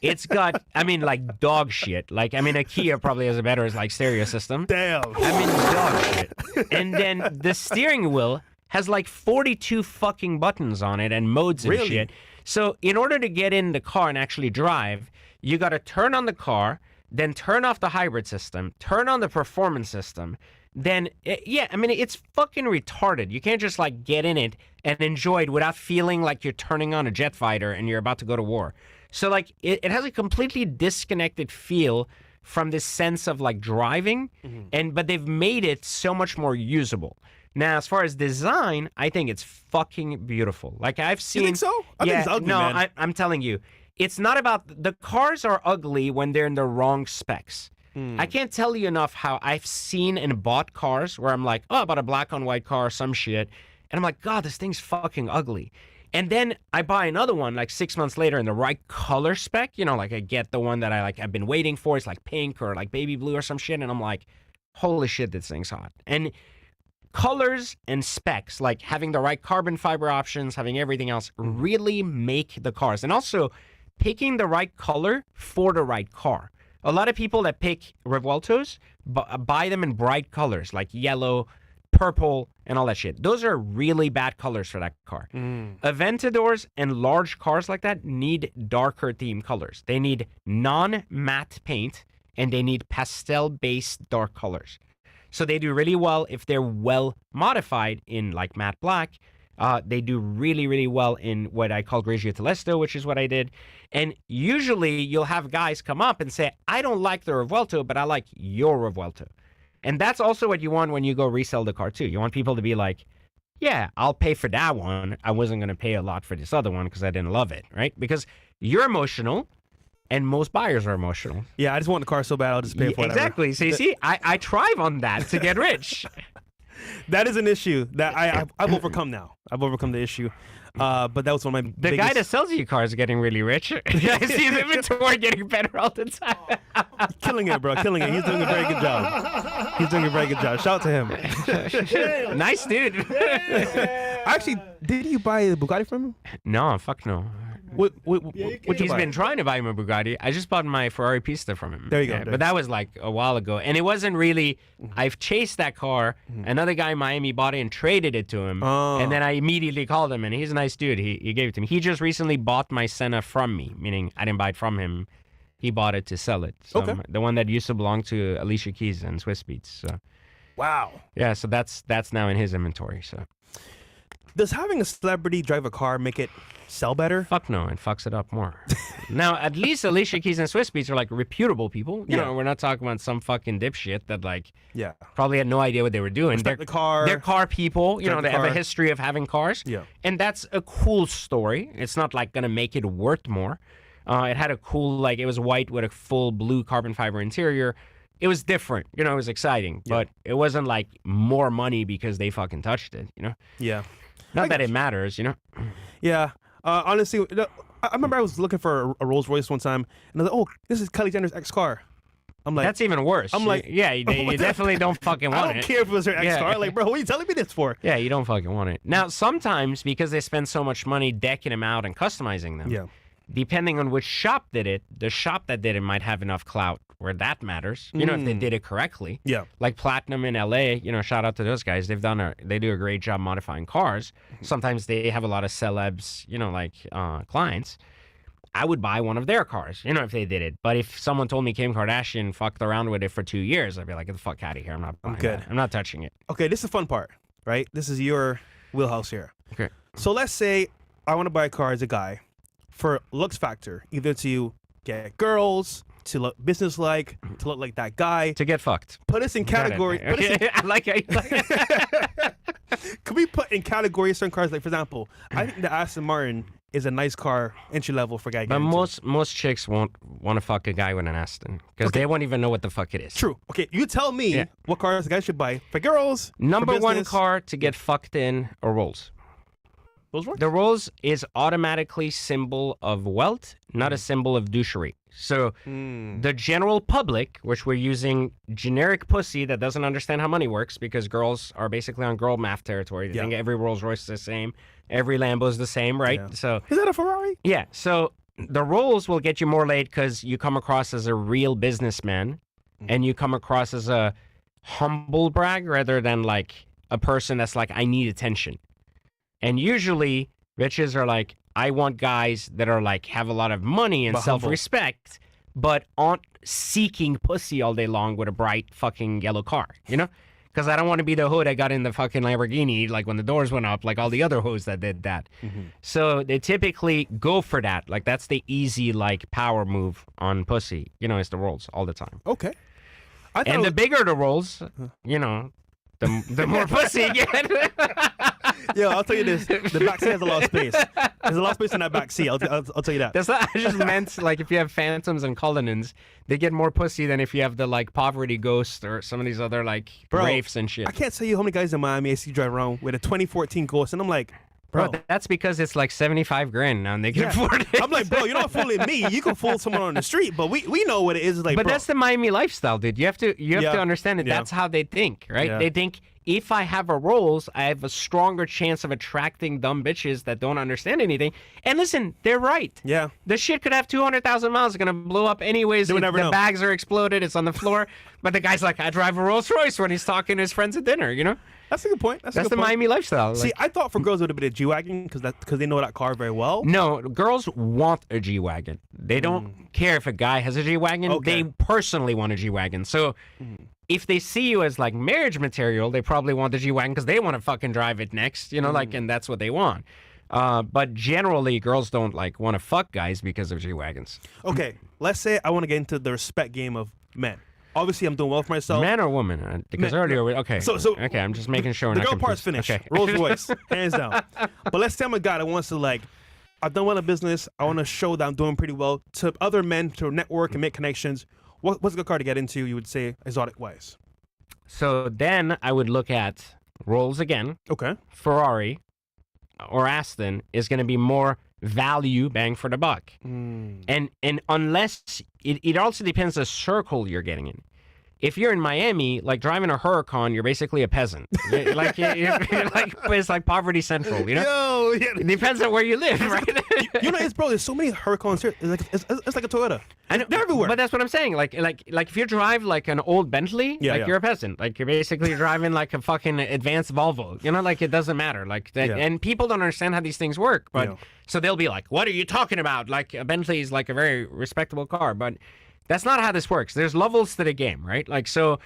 It's got, like dog shit. Like, a Kia probably has a better like stereo system. Damn. Dog shit. And then the steering wheel has like 42 fucking buttons on it and modes and shit. So in order to get in the car and actually drive, you got to turn on the car, then turn off the hybrid system, turn on the performance system. Then, it's fucking retarded. You can't just like get in it and enjoy it without feeling like you're turning on a jet fighter and you're about to go to war. So like it has a completely disconnected feel from this sense of like driving, but they've made it so much more usable. Now, as far as design, I think it's fucking beautiful. Like I've seen. You think so? I think it's ugly, man. I'm telling you, it's not about the cars are ugly when they're in the wrong specs. I can't tell you enough how I've seen and bought cars where I'm like, oh, I bought a black on white car or some shit. And I'm like, God, this thing's fucking ugly. And then I buy another one like 6 months later in the right color spec. Like I get the one that I've been waiting for. It's like pink or like baby blue or some shit. And I'm like, holy shit, this thing's hot. And colors and specs, like having the right carbon fiber options, having everything else really make the cars. And also picking the right color for the right car. A lot of people that pick Revueltos buy them in bright colors like yellow, purple, and all that shit. Those are really bad colors for that car. Aventadors and large cars like that need darker theme colors. They need non-matte paint and they need pastel-based dark colors. So they do really well if they're well modified in like matte black. They do really, really well in what I call Grigio Telesto, which is what I did. And usually you'll have guys come up and say, I don't like the Revuelto, but I like your Revuelto. And that's also what you want when you go resell the car too. You want people to be like, yeah, I'll pay for that one. I wasn't going to pay a lot for this other one because I didn't love it, right? Because you're emotional and most buyers are emotional. Yeah, I just want the car so bad, I'll just pay for it. Exactly. So you see, I thrive on that to get rich. That is an issue that I've overcome now. I've overcome the issue. But that was one of my The guy that sells you cars is getting really rich. I see his inventory getting better all the time. killing it, bro, killing it. He's doing a very good job. He's doing a very good job. Shout out to him. Nice dude. Actually, did you buy the Bugatti from him? No, fuck no. What you He's buy? been trying to buy him a Bugatti. I just bought my Ferrari Pista from him. There you go, there. But that was like a while ago. And it wasn't really, I've chased that car. Another guy in Miami bought it and traded it to him. Oh. And then I immediately called him, and he's a nice dude. He gave it to me. He just recently bought my Senna from me, meaning I didn't buy it from him. He bought it to sell it. So Okay. The one that used to belong to Alicia Keys and Swiss Beats. So Wow. yeah, so that's now in his inventory. So Does having a celebrity drive a car make it sell better? fuck no, it fucks it up more. Now, at least Alicia Keys and Swiss Beats are like reputable people. You Yeah. know, we're not talking about some fucking dipshit that like Yeah. probably had no idea what they were doing. Respect the car. They're car people. You know, Respect they the have a car. history of having cars. Yeah. And that's a cool story. It's not like gonna make it worth more. It had a cool, like, it was white with a full blue carbon fiber interior. It was different. You know, it was exciting. Yeah. But it wasn't like more money because they fucking touched it, you know? Yeah. Not that it matters, you know? Yeah. Honestly, I remember I was looking for a Rolls Royce one time, and I was like, "Oh, this is Kylie Jenner's ex car." I'm like, That's even worse. I'm like- yeah, you definitely don't fucking I want don't it. care if it was her ex Yeah. car. Like, bro, what are you telling me this for? Yeah, you don't fucking want it. Now, sometimes because they spend so much money decking them out and customizing them, Yeah. depending on which shop did it, the shop that did it might have enough clout where that matters. You know, if they did it correctly. Yeah. Like Platinum in LA, you know, shout out to those guys. They do a great job modifying cars. Sometimes they have a lot of celebs, you know, like clients. I would buy one of their cars, you know, if they did it. But if someone told me Kim Kardashian fucked around with it for 2 years, I'd be like, get the fuck out of here. I'm not buying good. that. I'm not touching it. Okay, this is the fun part, right? This is your wheelhouse here. Okay. So let's say I want to buy a car as a guy for looks factor, either to get girls, to look business-like, to look like that guy. To get fucked. Put us in category. Put us in, I like it. can we put in category certain cars? Like, for example, I think the Aston Martin is a nice car, entry level for guy. But getting into. most chicks won't want to fuck a guy with an Aston because they won't even know what the fuck it is. True. Okay, you tell me Yeah. what cars a guy should buy for girls. for Number one business. car to get fucked in a Rolls. Rolls Royce? The Rolls is automatically symbol of wealth, not a symbol of douchery. So the general public, which we're using generic pussy that doesn't understand how money works because girls are basically on girl math territory. They Yeah. think every Rolls Royce is the same, every Lambo is the same, right? Yeah. So Is that a Ferrari? yeah, so the Rolls will get you more laid because you come across as a real businessman and you come across as a humble brag rather than like a person that's like, I need attention. And usually bitches are like, I want guys that are like, have a lot of money and But humble. self-respect, but aren't seeking pussy all day long with a bright fucking yellow car, you know? Because I don't want to be the hoe that got in the fucking Lamborghini, like when the doors went up, like all the other hoes that did that. So they typically go for that. Like that's the easy, like, power move on pussy. You know, it's the Rolls all the time. Okay. I thought And it the was- bigger the Rolls, you know, the more pussy you get. Yo, I'll tell you this. The back seat has a lot of space. There's a lot of space in that back seat. I'll tell you that. That's not, I just meant, like, if you have Phantoms and Cullinans, they get more pussy than if you have the, like, Poverty Ghost or some of these other, like, Bro, Wraiths and shit. I can't tell you how many guys in Miami I see drive around with a 2014 Ghost, and I'm like, bro. Bro, that's because it's like 75 grand now and they can Yeah. afford it. I'm like, bro, you're not fooling me. You can fool someone on the street, but we know what it is. Like, But bro. that's the Miami lifestyle, dude. You have to Yeah. understand that Yeah. that's how they think, right? Yeah. They think if I have a Rolls, I have a stronger chance of attracting dumb bitches that don't understand anything. And listen, they're right. Yeah. The shit could have 200,000 miles. It's going to blow up anyways. They would never the know. bags are exploded. It's on the floor. But the guy's like, I drive a Rolls Royce when he's talking to his friends at dinner, you know? That's a good point. That's a That's good the point. Miami lifestyle. See, Like, I thought for girls it would have been a G-Wagon because they know that car very well. no, girls want a G-Wagon. They don't care if a guy has a G-Wagon. Okay. They personally want a G-Wagon. So if they see you as like marriage material, they probably want the G-Wagon because they want to fucking drive it next, you know, like, and that's what they want. But generally, girls don't like want to fuck guys because of G-Wagons. Okay, let's say I want to get into the respect game of men. Obviously, I'm doing well for myself. Man or woman? Because Man. earlier, okay. So- okay, I'm just making sure. The we're not girl part's confused. finished. Okay. Rolls Royce, hands down. But let's say I'm a guy that wants to, like, I've done well in business. I want to show that I'm doing pretty well to other men, to network and make connections. What's a good car to get into, you would say, exotic-wise? So then I would look at Rolls again, Okay. Ferrari, or Aston is going to be more value bang for the buck. And unless it also depends the circle you're getting in. If you're in Miami, like driving a Huracan, you're basically a peasant. you're like it's like poverty central, you know. Yo, yeah. It depends on where you live, right? You know, bro. There's so many Huracans here. It's like a Toyota. I know, They're everywhere. But that's what I'm saying. Like if you drive like an old Bentley, Yeah. you're a peasant. Like you're basically driving like a fucking advanced Volvo. You know, like it doesn't matter. Like that, and people don't understand how these things work. But so they'll be like, "What are you talking about?" Like a Bentley is like a very respectable car, but that's not how this works. There's levels to the game, right? Like so,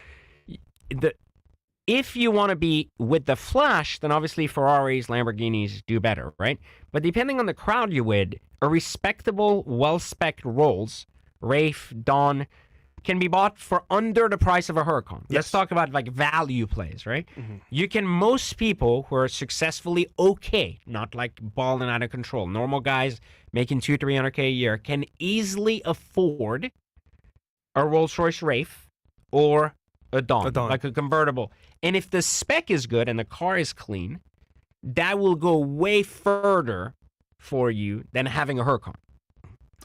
if you want to be with the flash, then obviously Ferraris, Lamborghinis do better, right? But depending on the crowd you're with, a respectable, well-spec'd Rolls, Wraith, Dawn, can be bought for under the price of a Huracan. Yes. Let's talk about like value plays, right? Most people who are successfully okay, not like balling out of control, normal guys making $200,000-300K a year, can easily afford a Rolls-Royce Wraith or a Dawn, like a convertible. And if the spec is good and the car is clean, that will go way further for you than having a Huracan.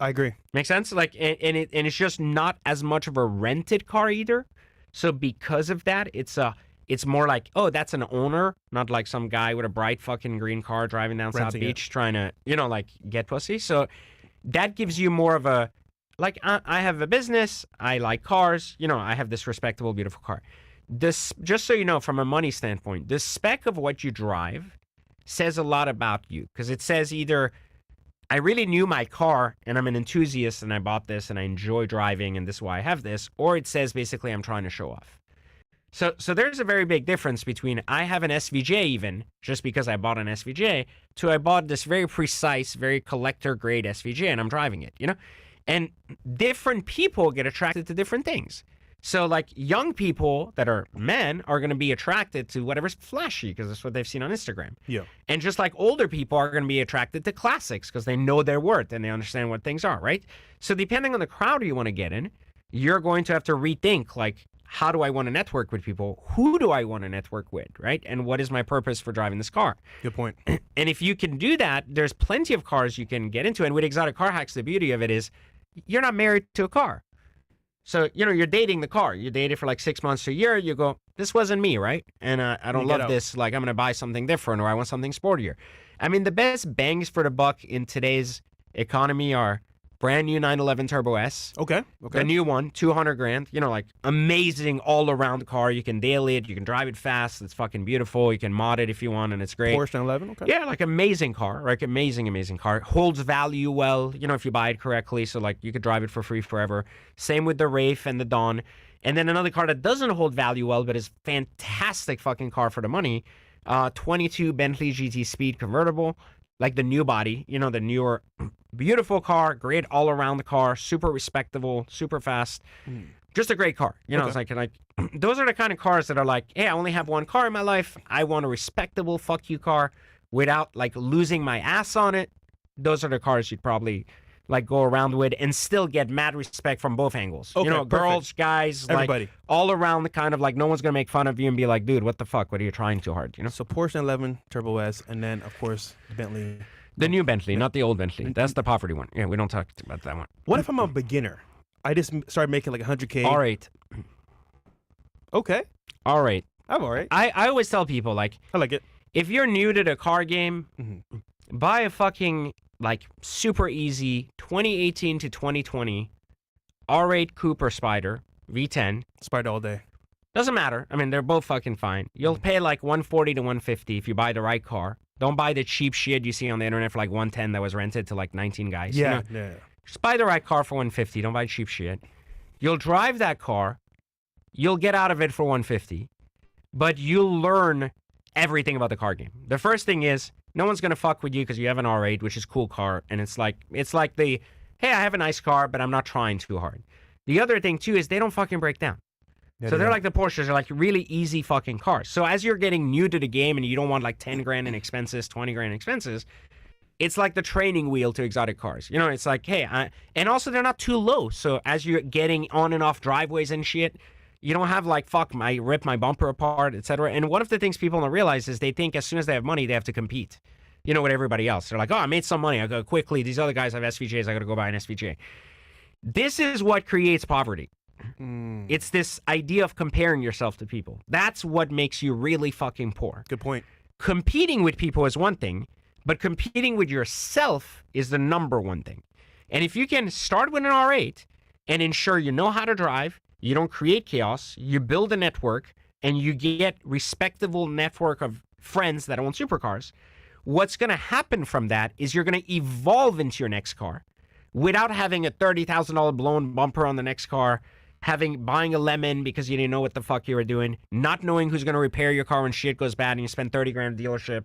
I agree. Make sense? Like, and it's just not as much of a rented car either. So because of that, it's more like, oh, that's an owner, not like some guy with a bright fucking green car driving down South Beach trying to, like get pussy. So that gives you more of a, like, I have a business, I like cars, I have this respectable, beautiful car. This, just so you know, from a money standpoint, the spec of what you drive says a lot about you, because it says either I really knew my car and I'm an enthusiast and I bought this and I enjoy driving and this is why I have this, or it says basically I'm trying to show off. So there's a very big difference between I have an SVJ even, just because I bought an SVJ, to I bought this very precise, very collector grade SVJ and I'm driving it, And different people get attracted to different things. So, like, young people that are men are going to be attracted to whatever's flashy because that's what they've seen on Instagram. Yeah. And just like older people are going to be attracted to classics because they know their worth and they understand what things are, right? So, depending on the crowd you want to get in, you're going to have to rethink, like, how do I want to network with people? Who do I want to network with, right? And what is my purpose for driving this car? Good point. And if you can do that, there's plenty of cars you can get into. And with Exotic Car Hacks, the beauty of it is you're not married to a car. So, you're dating the car. You date it for like 6 months to a year. You go, this wasn't me, right? And I don't love this. Like, I'm going to buy something different or I want something sportier. I mean, the best bangs for the buck in today's economy are brand new 911 Turbo S. Okay. The new one, $200,000. Like amazing all around car. You can daily it. You can drive it fast. It's fucking beautiful. You can mod it if you want, and it's great. Porsche 911. Okay. Yeah, like amazing car. Like amazing car. Holds value well. If you buy it correctly. So like you could drive it for free forever. Same with the Wraith and the Dawn. And then another car that doesn't hold value well, but is fantastic fucking car for the money. 22 Bentley GT Speed convertible. Like the new body, the newer, beautiful car, great all around the car, super respectable, super fast, just a great car. It's like those are the kind of cars that are like, hey, I only have one car in my life. I want a respectable fuck you car without like losing my ass on it. Those are the cars you'd probably like go around with and still get mad respect from both angles. Girls, guys, everybody, like all around the kind of like no one's gonna make fun of you and be like, dude, what the fuck? What are you trying too hard? So Porsche 911 Turbo S, and then of course Bentley. The new Bentley, not the old Bentley. That's the poverty one. Yeah, we don't talk about that one. What if I'm a beginner? I just started making like 100K. All right. Okay. All right. I'm all right. I always tell people, like, I like it. If you're new to the car game, buy a fucking like super easy 2018 to 2020 R8 Cooper Spider V10. Spider all day. Doesn't matter. I mean, they're both fucking fine. You'll pay like 140 to 150 if you buy the right car. Don't buy the cheap shit you see on the internet for like 110 that was rented to like 19 guys. Yeah. Just buy the right car for 150. Don't buy cheap shit. You'll drive that car. You'll get out of it for 150. But you'll learn everything about the car game. The first thing is, no one's going to fuck with you because you have an R8, which is a cool car. And it's like the, hey, I have a nice car, but I'm not trying too hard. The other thing, too, is they don't fucking break down. Yeah, so they're like the Porsches. They're like really easy fucking cars. So as you're getting new to the game and you don't want like 10 grand in expenses, 20 grand in expenses, it's like the training wheel to exotic cars. It's like, hey, and also they're not too low. So as you're getting on and off driveways and shit, you don't have like, rip my bumper apart, etc. And one of the things people don't realize is they think as soon as they have money, they have to compete. you know, with everybody else. They're like, oh, I made some money. I go quickly. These other guys have SVJs. I got to go buy an SVJ. This is what creates poverty. It's this idea of comparing yourself to people. That's what makes you really fucking poor. Good point. Competing with people is one thing, but competing with yourself is the number one thing. And if you can start with an R8 and ensure you know how to drive, you don't create chaos, you build a network, and you get respectable network of friends that own supercars, what's going to happen from that is you're going to evolve into your next car without having a $30,000 blown bumper on the next car, buying a lemon because you didn't know what the fuck you were doing, not knowing who's going to repair your car when shit goes bad and you spend 30 grand at a dealership.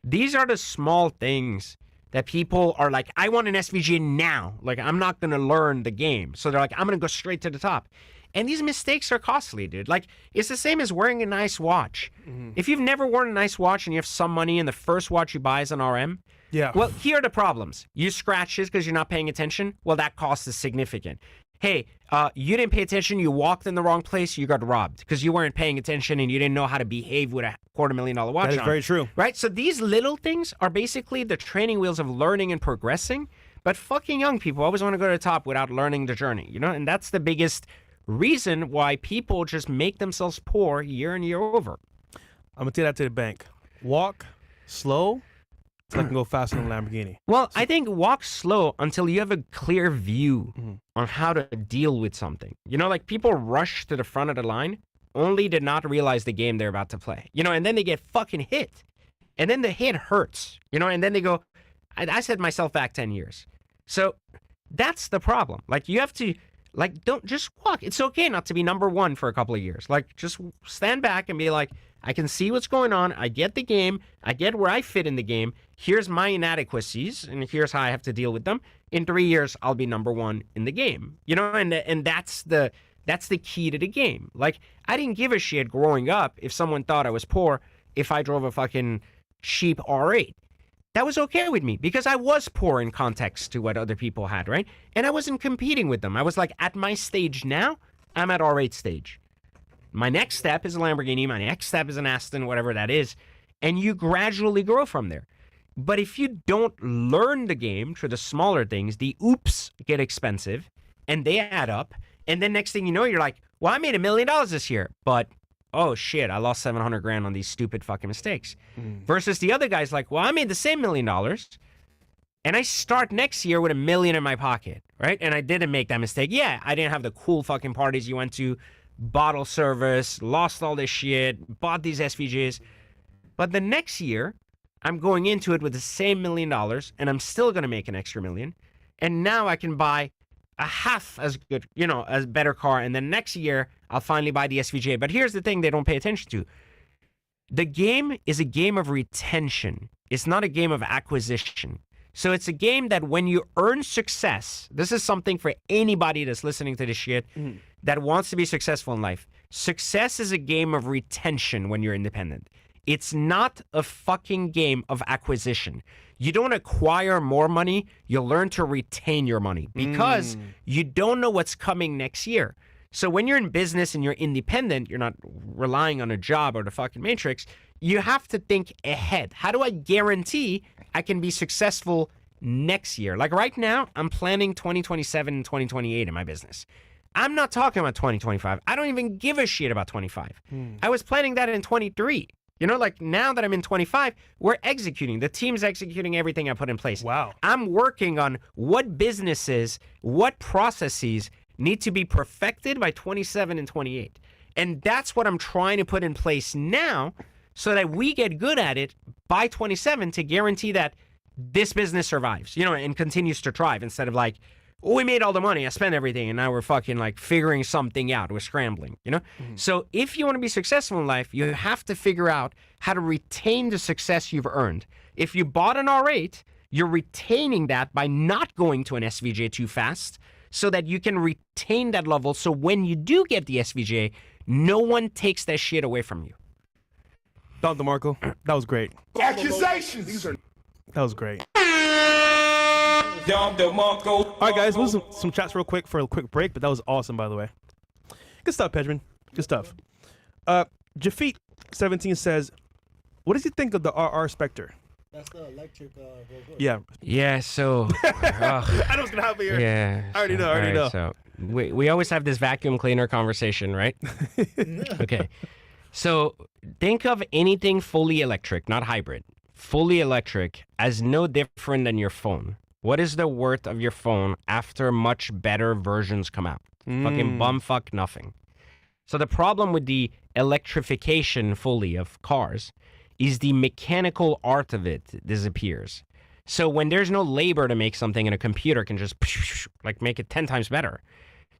These are the small things that people are like, I want an SVJ now. Like, I'm not going to learn the game. So they're like, I'm going to go straight to the top. And these mistakes are costly, dude. Like, it's the same as wearing a nice watch. If you've never worn a nice watch and you have some money and the first watch you buy is an RM, well, here are the problems. You scratch it because you're not paying attention. Well, that cost is significant. Hey, you didn't pay attention. You walked in the wrong place. You got robbed because you weren't paying attention and you didn't know how to behave with a $250,000 watch on. That is very true. Right? So these little things are basically the training wheels of learning and progressing. But fucking young people always want to go to the top without learning the journey, you know? And that's the biggest reason why people just make themselves poor year and year over. I'm going to take that to the bank. Walk slow so I can go faster than a Lamborghini. Well, I think walk slow until you have a clear view on how to deal with something. You know, like people rush to the front of the line only to not realize the game they're about to play. You know, and then they get fucking hit. And then the hit hurts. You know, and then they go, I set myself back 10 years. So that's the problem. Like you have to, like, don't just walk. It's okay not to be number one for a couple of years. Like just stand back and be like, I can see what's going on. I get the game. I get where I fit in the game. Here's my inadequacies, and here's how I have to deal with them. In 3 years, I'll be number one in the game. You know, and that's the key to the game. Like, I didn't give a shit growing up if someone thought I was poor if I drove a fucking cheap R8. That was okay with me because I was poor in context to what other people had, right? And I wasn't competing with them. I was like, at my stage now, I'm at R8 stage. My next step is a Lamborghini. My next step is an Aston, whatever that is. And you gradually grow from there. But if you don't learn the game through the smaller things, the oops get expensive and they add up. And then next thing you know, you're like, well, I made $1 million this year. But, oh shit, I lost 700 grand on these stupid fucking mistakes. Versus the other guy's like, well, I made the same $1 million. And I start next year with $1 million in my pocket, right? And I didn't make that mistake. Yeah, I didn't have the cool fucking parties you went to. Bottle service, lost all this shit, bought these SVJs. But the next year, I'm going into it with the same $1 million, and I'm still going to make an extra $1 million. And now I can buy a half as good, you know, as better car. And then next year, I'll finally buy the SVJ. But here's the thing they don't pay attention to. The game is a game of retention. It's not a game of acquisition. So it's a game that when you earn success, this is something for anybody that's listening to this shit that wants to be successful in life. Success is a game of retention when you're independent. It's not a fucking game of acquisition. You don't acquire more money, you learn to retain your money because you don't know what's coming next year. So when you're in business and you're independent, you're not relying on a job or the fucking matrix, you have to think ahead. How do I guarantee I can be successful next year? Like right now, I'm planning 2027 and 2028 in my business. I'm not talking about 2025. I don't even give a shit about 25. I was planning that in 23. You know, like now that I'm in 25, we're executing. The team's executing everything I put in place. Wow. I'm working on what businesses, what processes need to be perfected by 27 and 28. And that's what I'm trying to put in place now so that we get good at it by 27 to guarantee that this business survives, you know, and continues to thrive instead of like, oh, we made all the money, I spent everything, and now we're fucking like figuring something out. We're scrambling, you know? So if you want to be successful in life, you have to figure out how to retain the success you've earned. If you bought an R8, you're retaining that by not going to an SVJ too fast so that you can retain that level so when you do get the SVJ, no one takes that shit away from you. Don DeMarco, that was great. Accusations! That was great. All right, guys, we'll do some chats real quick for a quick break, but that was awesome, by the way. Good stuff, Pejman. Good stuff. Jafit17 says, what does he think of the RR Spectre? That's the electric Rolls-Royce. Yeah. Yeah, so I know what's gonna happen here. yeah. I already know. So we always have this vacuum cleaner conversation, right? Okay. So think of anything fully electric, not hybrid. Fully electric as no different than your phone. What is the worth of your phone after much better versions come out? Fucking bumfuck nothing. So the problem with the electrification fully of cars is the mechanical art of it disappears. So when there's no labor to make something and a computer can just like make it 10 times better,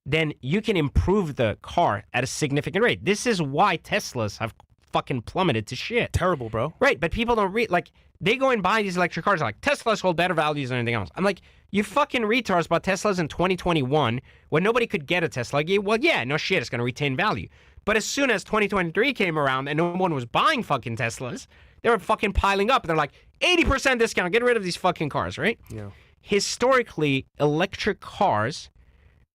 then you can improve the car at a significant rate. This is why Teslas have fucking plummeted to shit. Terrible, bro. Right, but people don't read, like, they go and buy these electric cars, like, Teslas hold better values than anything else. I'm like, you fucking retards bought Teslas in 2021 when nobody could get a Tesla. Like, well, yeah, no shit, it's going to retain value. But as soon as 2023 came around and no one was buying fucking Teslas, they were fucking piling up. They're like, 80% discount, get rid of these fucking cars, right? Yeah. Historically, electric cars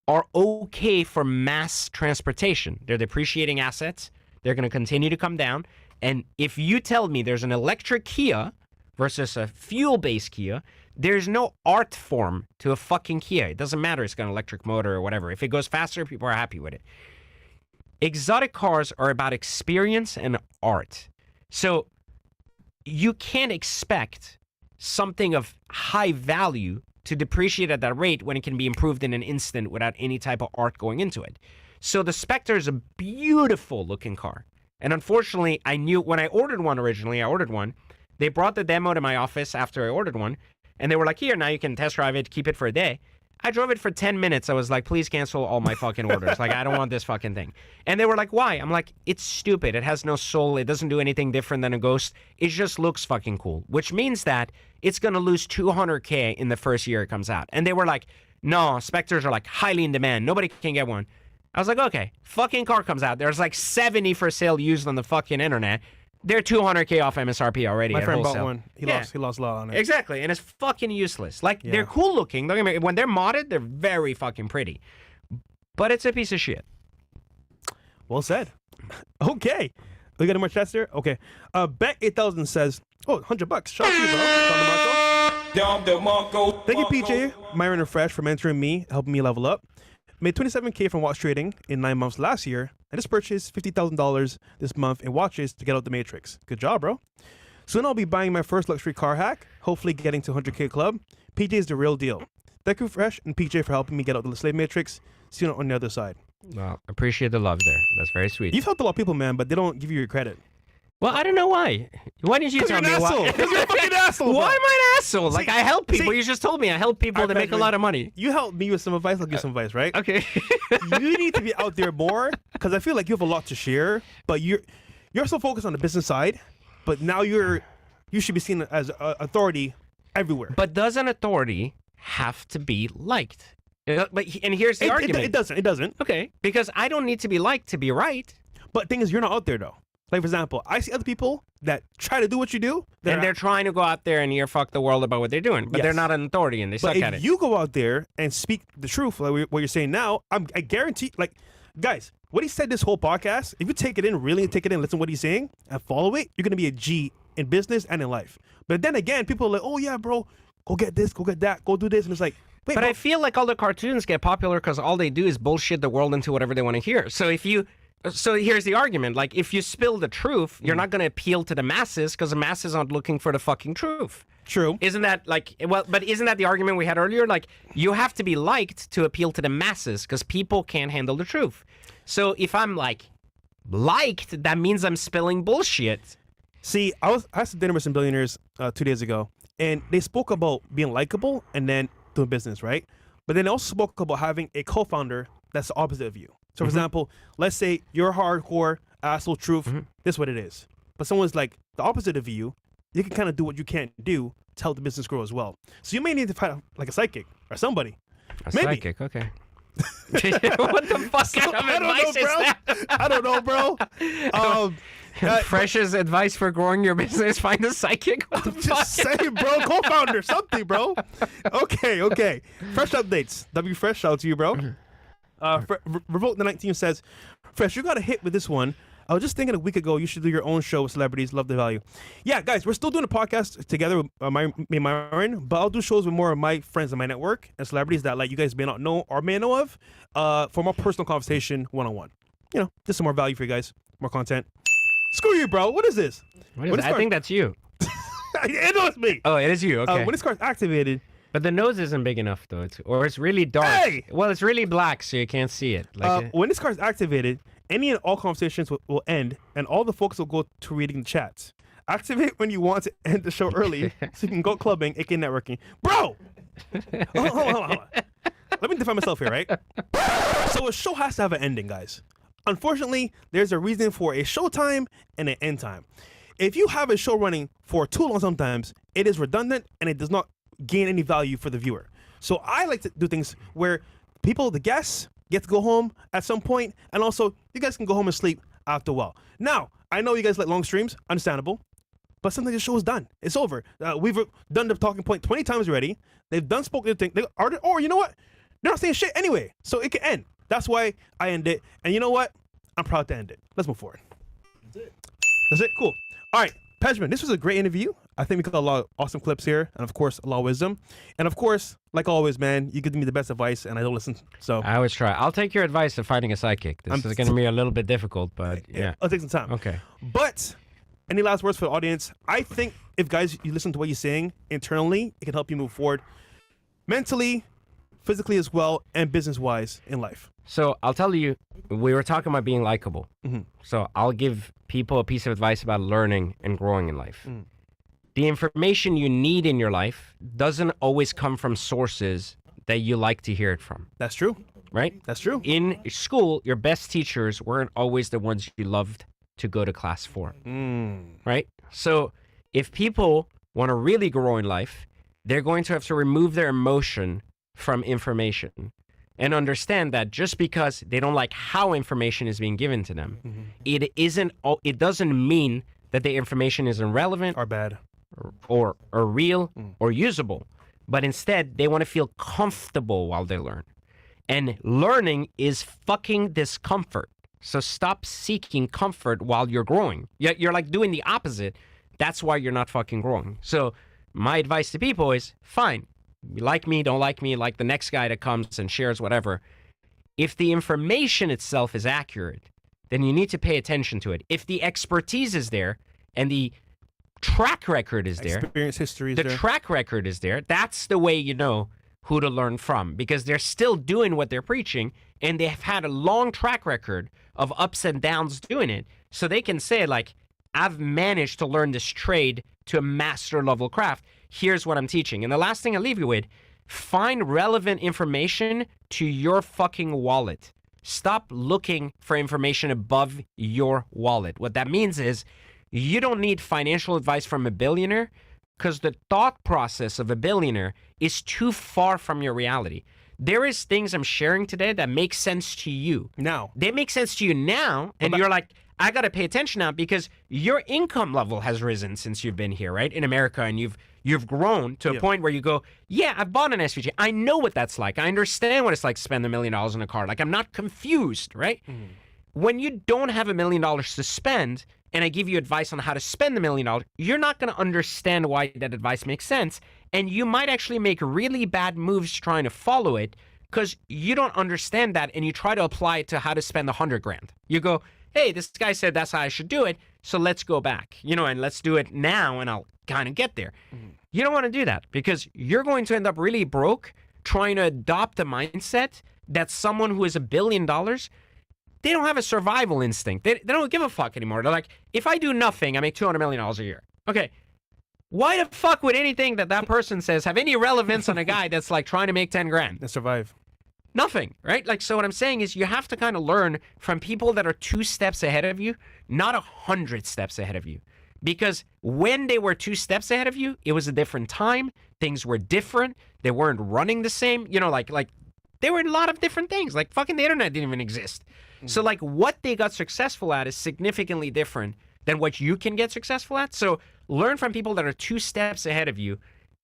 are okay for mass transportation. They're depreciating assets. They're going to continue to come down. And if you tell me there's an electric Kia versus a fuel-based Kia, there's no art form to a fucking Kia. It doesn't matter. It's got an electric motor or whatever. If it goes faster, people are happy with it. Exotic cars are about experience and art. So you can't expect something of high value to depreciate at that rate when it can be improved in an instant without any type of art going into it. So the Spectre is a beautiful looking car. And unfortunately, I knew when I ordered one originally, they brought the demo to my office after I ordered one, and they were like, here, now you can test drive it, keep it for a day. I drove it for 10 minutes. I was like, please cancel all my fucking orders. Like, I don't want this fucking thing. And they were like, why? I'm like, it's stupid. It has no soul. It doesn't do anything different than a Ghost. It just looks fucking cool, which means that it's going to lose $200K in the first year it comes out. And they were like, no, Spectres are like highly in demand. Nobody can get one. I was like, okay, fucking car comes out. There's like 70 for sale used on the fucking internet. They're $200K off MSRP already. My at friend wholesale. bought one. He lost a lot on it. Exactly, and it's fucking useless. Like, they're cool looking. Don't get me, when they're modded, they're very fucking pretty. But it's a piece of shit. Well said. Okay. We got a much faster? Okay. Bet 8000 says, oh, $100. Shout out to you, bro. Marco. Thank you, PJ, Myron and Fresh, for mentoring me, helping me level up. Made $27K from watch trading in 9 months last year. I just purchased $50,000 this month in watches to get out the matrix. Good job, bro. Soon I'll be buying my first luxury car hack, hopefully getting to 100K club. PJ is the real deal. Thank you, Fresh and PJ, for helping me get out the slave matrix. See you on the other side. Well, appreciate the love there. That's very sweet. You've helped a lot of people, man, but they don't give you your credit. Well, I don't know why. Why didn't you tell me why? Because you're a fucking asshole. Why am I an asshole? Like, I help people. You just told me I help people to make a lot of money. You help me with some advice. I'll give you some advice, right? Okay. You need to be out there more because I feel like you have a lot to share, but you're so focused on the business side. But now you should be seen as authority everywhere. But does an authority have to be liked? And here's the argument. It doesn't. Okay. Because I don't need to be liked to be right. But the thing is, you're not out there though. Like, for example, I see other people that try to do what you do. And they're trying to go out there and fuck the world about what they're doing. But they're not an authority and they suck at it. If you go out there and speak the truth, like what you're saying now, I guarantee, like, guys, what he said this whole podcast, if you take it in, really take it in, listen to what he's saying, and follow it, you're going to be a G in business and in life. But then again, people are like, oh, yeah, bro, go get this, go get that, go do this. And it's like, wait, but bro. I feel like all the cartoons get popular because all they do is bullshit the world into whatever they want to hear. So here's the argument. Like, if you spill the truth, you're not going to appeal to the masses because the masses aren't looking for the fucking truth. True. Isn't that but isn't that the argument we had earlier? Like, you have to be liked to appeal to the masses because people can't handle the truth. So if I'm like liked, that means I'm spilling bullshit. See, I had some dinner with some billionaires 2 days ago, and they spoke about being likable and then doing business, right? But then they also spoke about having a co-founder that's the opposite of you. So, for example, let's say you're hardcore, asshole, truth. This is what it is. But someone's like the opposite of you, you can kind of do what you can't do to help the business grow as well. So you may need to find like a psychic or somebody. Maybe. Psychic, okay. What the fuck kind of advice is that? I don't know, bro. Fresh's advice for growing your business: find a psychic. I'm just saying, bro. Co-founder, something, bro. Okay. Fresh updates. W Fresh, shout out to you, bro. Revolt the 19 says, Fresh, you got a hit with this one. I was just thinking a week ago you should do your own show with celebrities. Love the value. Yeah, guys, we're still doing a podcast together with me and Myron, but I'll do shows with more of my friends in my network and celebrities that like you guys may not know or may know of for more personal conversation one-on-one. You know, just some more value for you guys, more content. Screw you, bro. What is this? What is that? I think that's you. It was me. Oh, it is you. Okay. When this car's activated. But the nose isn't big enough, though. It's really dark. Hey! Well, it's really black, so you can't see it. Like, When this car is activated, any and all conversations will end, and all the focus will go to reading the chats. Activate when you want to end the show early, so you can go clubbing, aka networking. Bro! Hold on. Let me define myself here, right? So a show has to have an ending, guys. Unfortunately, there's a reason for a show time and an end time. If you have a show running for too long sometimes, it is redundant and it does not gain any value for the viewer. So I like to do things where people, the guests, get to go home at some point, and also you guys can go home and sleep after a while. Now, I know you guys like long streams, understandable, but sometimes the show is done. It's over. We've done the talking point 20 times already. They've done spoken thing. Or you know what? They're not saying shit anyway, so it can end. That's why I end it. And you know what? I'm proud to end it. Let's move forward. That's it? Cool. All right, Pejman, this was a great interview. I think we got a lot of awesome clips here, and of course, a lot of wisdom. And of course, like always, man, you give me the best advice, and I don't listen. So I always try. I'll take your advice of finding a sidekick. This is going to be a little bit difficult, but yeah. It'll take some time. Okay. But any last words for the audience? I think if guys, you listen to what you're saying internally, it can help you move forward mentally, physically as well, and business-wise in life. So I'll tell you, we were talking about being likable. Mm-hmm. So I'll give people a piece of advice about learning and growing in life. The information you need in your life doesn't always come from sources that you like to hear it from. That's true. Right? That's true. In school, your best teachers weren't always the ones you loved to go to class for. Right? So if people want to really grow in life, they're going to have to remove their emotion from information and understand that just because they don't like how information is being given to them, it doesn't mean that the information isn't relevant Or bad. or real or usable, but instead they want to feel comfortable while they learn. And learning is fucking discomfort. So stop seeking comfort while you're growing. You're like doing the opposite. That's why you're not fucking growing. So my advice to people is, fine, you like me, don't like me, like the next guy that comes and shares whatever. If the information itself is accurate, then you need to pay attention to it. If the expertise is there and the track record is there, Experience history is there. track record is there, that's the way you know who to learn from, because they're still doing what they're preaching and they have had a long track record of ups and downs doing it. So they can say, like, I've managed to learn this trade to a master level craft. Here's what I'm teaching. And the last thing I'll leave you with, find relevant information to your fucking wallet. Stop looking for information above your wallet. What that means is you don't need financial advice from a billionaire, because the thought process of a billionaire is too far from your reality. There is things I'm sharing today that make sense to you. Now. They make sense to you now, and you're like, I got to pay attention now because your income level has risen since you've been here, right? In America, and you've grown to a point where you go, yeah, I bought an SVJ. I know what that's like. I understand what it's like to spend $1 million on a car. Like, I'm not confused, right? When you don't have $1 million to spend, and I give you advice on how to spend $1 million, you're not going to understand why that advice makes sense. And you might actually make really bad moves trying to follow it because you don't understand that, and you try to apply it to how to spend $100,000. You go, hey, this guy said that's how I should do it, so let's go back, and let's do it now, and I'll kind of get there. You don't want to do that because you're going to end up really broke trying to adopt a mindset that someone who is $1 billion, they don't have a survival instinct. They don't give a fuck anymore. They're like, if I do nothing, I make $200 million a year. Okay, why the fuck would anything that person says have any relevance on a guy that's like trying to make 10 grand? And survive. Nothing, right? Like, so what I'm saying is you have to kind of learn from people that are 2 steps ahead of you, not 100 steps ahead of you. Because when they were 2 steps ahead of you, it was a different time. Things were different. They weren't running the same. Like there were a lot of different things. Like fucking the internet didn't even exist. So like what they got successful at is significantly different than what you can get successful at. So learn from people that are 2 steps ahead of you.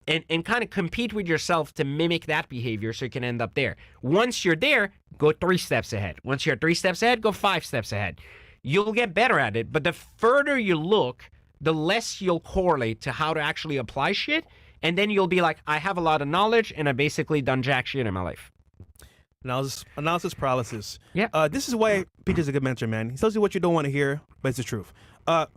And kind of compete with yourself to mimic that behavior so you can end up there. Once you're there, go 3 steps ahead. Once you're 3 steps ahead, go 5 steps ahead. you'll get better at it. But the further you look, the less you'll correlate to how to actually apply shit. And then you'll be like, I have a lot of knowledge and I basically done jack shit in my life. Analysis paralysis. Yeah. This is why PJ's a good mentor, man. He tells you what you don't want to hear, but it's the truth. Well,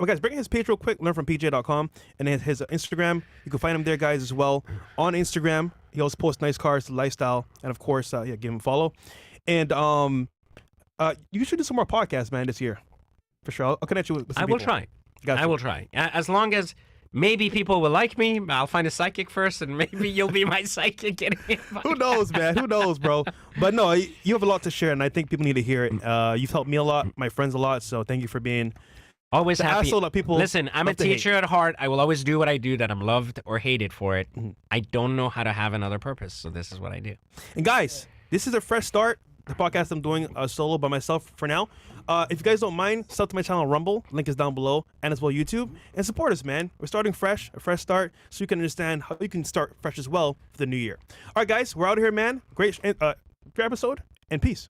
guys, bring in his page real quick. Learn from PJ.com and his Instagram. You can find him there, guys, as well. On Instagram, he always posts nice cars, lifestyle, and of course, give him a follow. And you should do some more podcasts, man, this year, for sure. I'll connect you with some I will people. try. Gotcha. I will try. As long as maybe people will like me, I'll find a psychic first, and maybe you'll be my psychic. Who knows, man? Who knows, bro? But no, you have a lot to share, and I think people need to hear it. You've helped me a lot, my friends a lot, so thank you for being always the happy. asshole that people Listen, I'm a love to hate. teacher at heart. I will always do what I do, that I'm loved or hated for it. I don't know how to have another purpose, so this is what I do. And guys, this is a fresh start. The podcast I'm doing solo by myself for now. If you guys don't mind, sub to my channel Rumble. Link is down below, and as well YouTube. And support us, man. We're starting fresh, a fresh start, so you can understand how you can start fresh as well for the new year. All right, guys, we're out of here, man. Great episode, and peace.